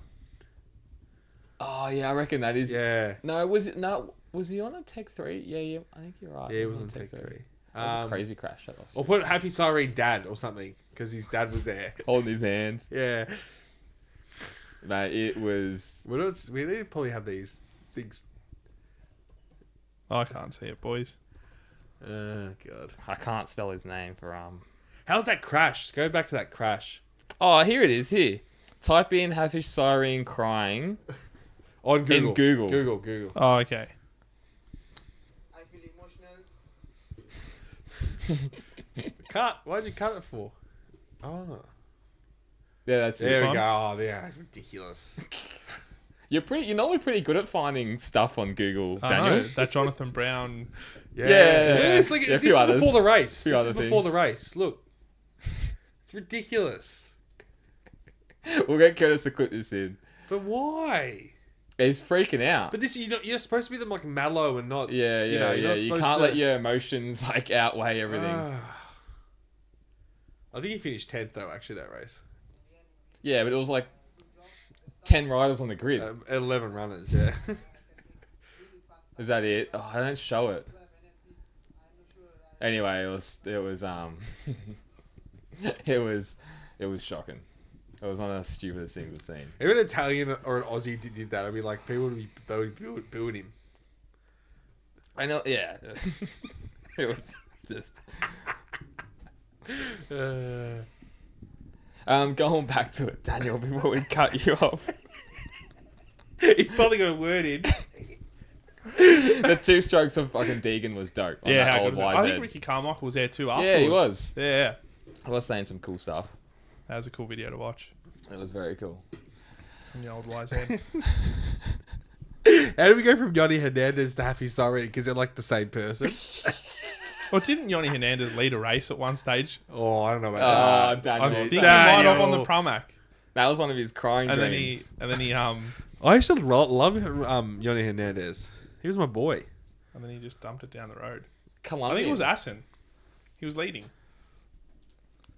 Oh, yeah, I reckon that is. Yeah. No, was he on a Tech 3? Yeah, I think you're right. Yeah, he was on Tech 3. That was a crazy crash. That was. Or put Happy Cyrene dad or something because his dad was there. Holding his hands. Yeah. Mate, it was... We need to probably have these things. I can't see it, boys. God. I can't spell his name for... How's that crash? Go back to that crash. Oh, here it is, here. Type in Hafish Cyrene crying. On Google. In Google. Google. Oh, okay. I feel emotional. Cut. Why'd you cut it for? Oh. Yeah, that's it. There we one? go. Oh, yeah. It's ridiculous. You're normally pretty good at finding stuff on Google, I Daniel. know, that Jonathan Brown. Yeah. Yeah. It's like, Yeah, a this few is others. before the race. Few This other is before things. the race. Look. It's ridiculous. We'll get Curtis to clip this in. But why? He's freaking out. But this, you're supposed to be them like mellow and not. Yeah. you're not You supposed can't to- let your emotions like outweigh everything. I think he finished 10th though. Actually, that race. Yeah, but it was like 10 riders on the grid. 11 runners. Yeah. Is that it? Oh, I don't show it. Anyway, it was it was shocking. It was one of the stupidest things I've seen. If an Italian or an Aussie did that, I'd be like, they would be booing him. I know, yeah. It was just going back to it, Daniel, before we cut you off. He's probably got a word in. The two strokes of fucking Deegan was dope. On Yeah, that how old good was it? I think YZ. Ricky Carmichael was there too afterwards. Yeah, he was. Yeah. I was saying some cool stuff. That was a cool video to watch It was very cool. from the old YZ. How do we go from Yoni Hernandez to Happy Sorry? Because they're like the same person. Well, didn't Yoni Hernandez lead a race at one stage? Oh, I don't know Oh, about that. Daniel. I think he Daniel. might have on the Pramac. That was one of his crying And dreams. then he I used to love Yoni Hernandez. He was my boy. And then he just dumped it down the road. Colombia. I think it was Assen. He was leading.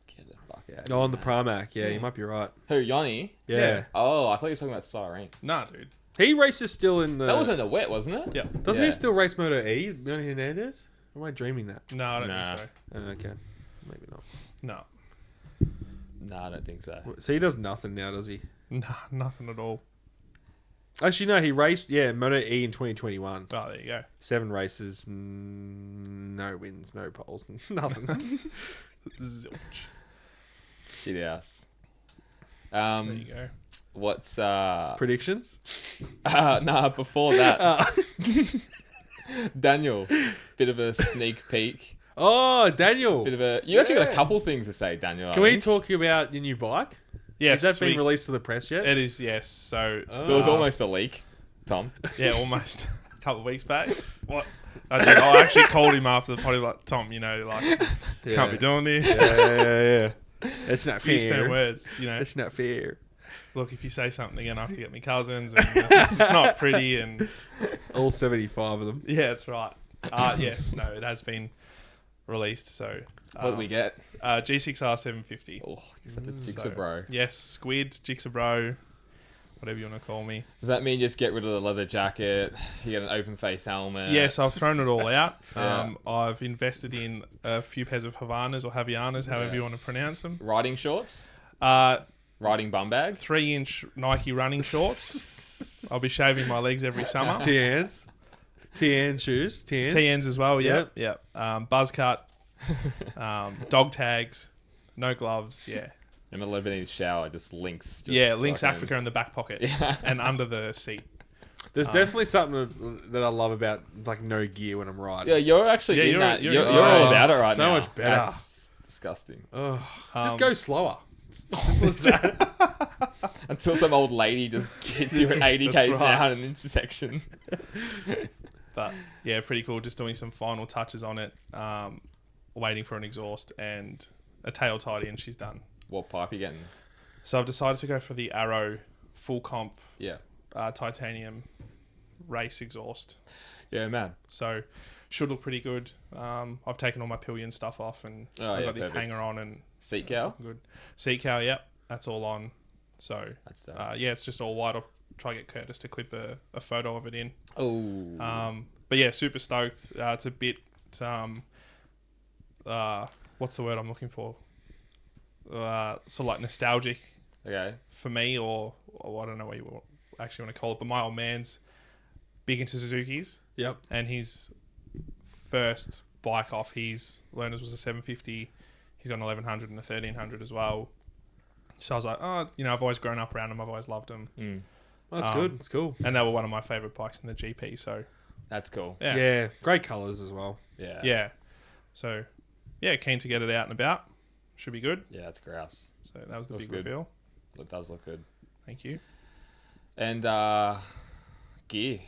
Get the fuck out. Oh, on the Pramac. Yeah, you might be right. Who, Yanni? Yeah. Oh, I thought you were talking about Cyrene. Nah, dude. He races still in the... That was in the wet, wasn't it? Yeah. Doesn't Yeah. he still race Moto E, Yoni Hernandez? Or am I dreaming that? No, I don't Nah. think so. Okay. Maybe not. No. No, I don't think so. So he does nothing now, does he? Nah, nothing at all. Actually, no, he raced, Moto E in 2021. Oh, there you go. 7 races, no wins, no poles, nothing. Zilch. Shit house. There you go. What's Predictions? nah, before that, Daniel, bit of a sneak peek. Oh, Daniel. You actually got a couple things to say, Daniel. Can we talk about your new bike? Yes. Has that been released to the press yet? It is, yes. So, There was almost a leak, Tom. yeah, almost a couple of weeks back. What? I actually called him after the potty, like, Tom, can't be doing this. Yeah. That's not Few stern fair. words, That's not fair. Look, if you say something again, I have to get my cousins, and it's not pretty, and All 75 of them. yeah, that's right. Yes, no, it has been released. So, What do we get? G6R 750. Oh, you're such a jigsaw bro. Yes, Squid, Jigsaw Bro, whatever you want to call me. Does that mean just get rid of the leather jacket? You get an open face helmet? Yes, I've thrown it all out. Yeah. I've invested in a few pairs of Havanas or Havianas, however you want to pronounce them. Riding shorts? 3 Riding bum bag? inch Nike running shorts. I'll be shaving my legs every summer. TNs. TN shoes. TNs. TNs as well, yep. Buzz cut, dog tags, no gloves, yeah. And the Lebanese shower just links. Links Africa in the back pocket and under the seat. There's definitely something that I love about like no gear when I'm riding. Yeah, you're actually in you're- that. you're You're, into all it. about it right So now. much better. That's disgusting. Just go slower. Until some old lady just hits you at 80 That's k's right. an hour in an intersection. But yeah, pretty cool. Just doing some final touches on it. Waiting for an exhaust and a tail tied in. She's done. What pipe you getting? So I've decided to go for the Arrow full comp Yeah. titanium race exhaust. Yeah, man. So should look pretty good. I've taken all my pillion stuff off and I've got the perfect. hanger on and Seat that's cow? looking good. Seat cow, yep, that's all on. So That's dope. it's just all white. I'll try to get Curtis to clip a photo of it in. Oh. But yeah, super stoked. It's a bit what's the word I'm looking for? Sort of like nostalgic Okay. for me, or I don't know what you actually want to call it. But my old man's big into Suzuki's. Yep. And his first bike off his learners was a 750. He's got an 1100 and a 1300 as well. So I was like, I've always grown up around them. I've always loved them. Well, that's good. It's cool. And they were one of my favourite bikes in the GP. So That's cool. yeah. Yeah. Great colours as well. Yeah. Yeah. So yeah, keen to get it out and about. Should be good. Yeah, it's grouse. So that was the Looks big good. reveal. It does look good. Thank you. And gear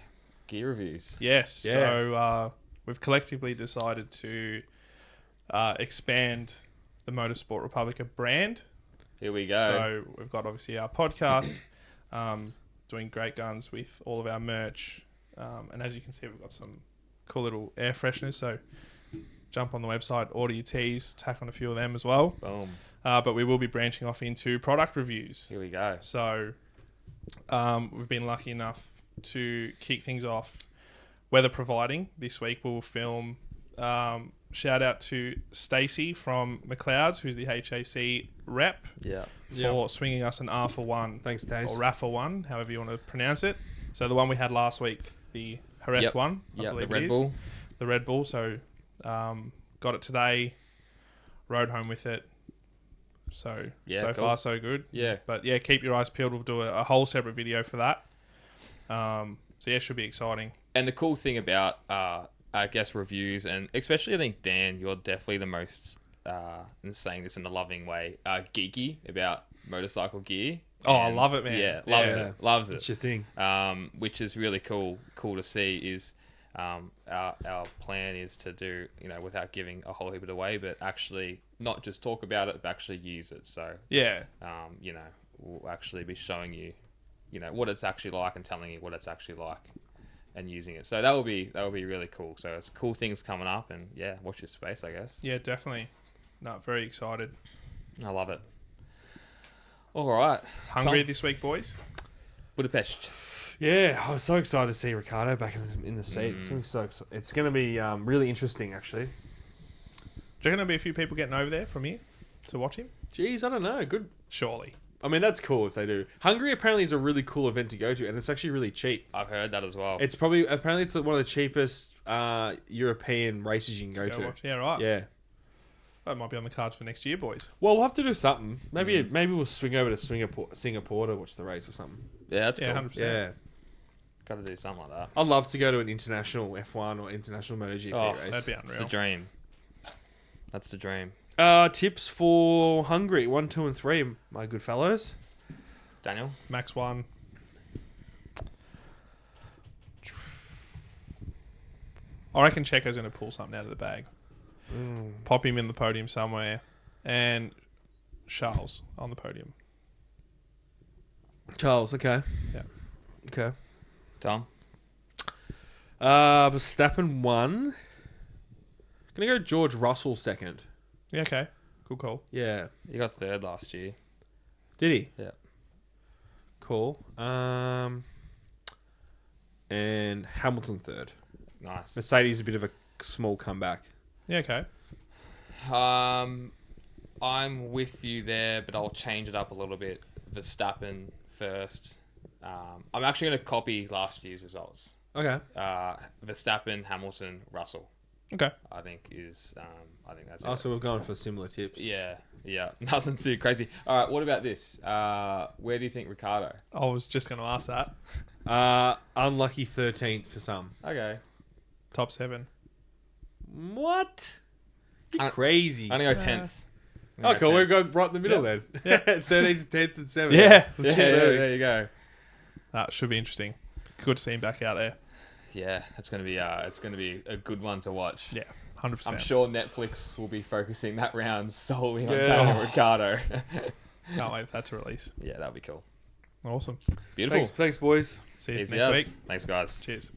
reviews. Yes. Yeah. So we've collectively decided to expand the Motorsport Republica brand. Here we go. So we've got obviously our podcast, doing great guns with all of our merch. And as you can see, we've got some cool little air fresheners. So jump on the website, order your teas, tack on a few of them as well. Boom. But we will be branching off into product reviews. Here we go. So we've been lucky enough to kick things off. Weather providing, this week we'll film. Shout out to Stacey from McLeod's, who's the HAC rep, Yeah. for swinging us an R for one. Thanks, Dave. Or RAFA one, however you want to pronounce it. So the one we had last week, the Jerez Yep. one, I Yeah, the believe it Red is. Bull. The Red Bull. So got it today, rode home with it. So Yeah, so cool. far so good. Yeah. But yeah, keep your eyes peeled. We'll do a whole separate video for that. So yeah, should be exciting. And the cool thing about, I guess, reviews, and especially I think, Dan, you're definitely the most, and saying this in a loving way, geeky about motorcycle gear. Oh, I And love it, man. Yeah, Yeah. loves That's it. your thing. Which is really cool to see. Is our plan is to do, without giving a whole heap of it away, but actually not just talk about it, but actually use it. So Yeah. we'll actually be showing you what it's actually like and telling you what it's actually like and using it. So that will be really cool. So it's cool things coming up, and yeah, watch your space, I guess. Yeah, definitely. Not very excited. I love it. All right, Hungry this week, boys. Budapest. Yeah, I was so excited to see Ricciardo back in the seat. It's going to be really interesting, actually. Do you reckon there'll be a few people getting over there from here to watch him? Jeez, I don't know. Good. Surely. I mean, that's cool if they do. Hungary apparently is a really cool event to go to, and it's actually really cheap. I've heard that as well. Apparently it's one of the cheapest European races you can go to. Watch. Yeah, right. Yeah. That might be on the cards for next year, boys. Well, we'll have to do something. Maybe we'll swing over to Singapore to watch the race or something. Yeah, that's Yeah, cool. 100%. Yeah. Got to do something like that. I'd love to go to an international F1 or international MotoGP race. That'd be It's the unreal. dream. That's the dream. Tips for Hungary 1, 2, and 3, my good fellows. Daniel? Max 1. I reckon Checo's going to pull something out of the bag. Pop him in the podium somewhere. And Charles on the podium. Charles, okay. Yeah. Okay. Tom? Verstappen 1. Gonna go George Russell 2nd. Yeah, okay. Good call. Yeah. You got 3rd last year. Did he? Yeah. Cool. And Hamilton 3rd. Nice. Mercedes a bit of a small comeback. Yeah, okay. I'm with you there, but I'll change it up a little bit. Verstappen first. I'm actually going to copy last year's results. Okay. Verstappen, Hamilton, Russell. Okay. I think that's Oh, it. so we've gone for similar tips. Yeah. Nothing too crazy. All right, what about this? Where do you think Ricciardo? I was just going to ask that. Unlucky 13th for some. Okay. Top 7. What? You're I'm- crazy. I'm going to go 10th. Oh, cool. We'll go right in the middle then. Yeah. 13th, 10th, and 7th. Yeah. Yeah, there you go. That should be interesting. Good to see him back out there. Yeah, it's gonna be a good one to watch. Yeah, 100%. I'm sure Netflix will be focusing that round solely on Yeah. Daniel Ricciardo. Can't wait for that to release. Yeah, that'll be cool. Awesome. Beautiful. Thanks, boys. See you Easy next as. week. Thanks, guys. Cheers.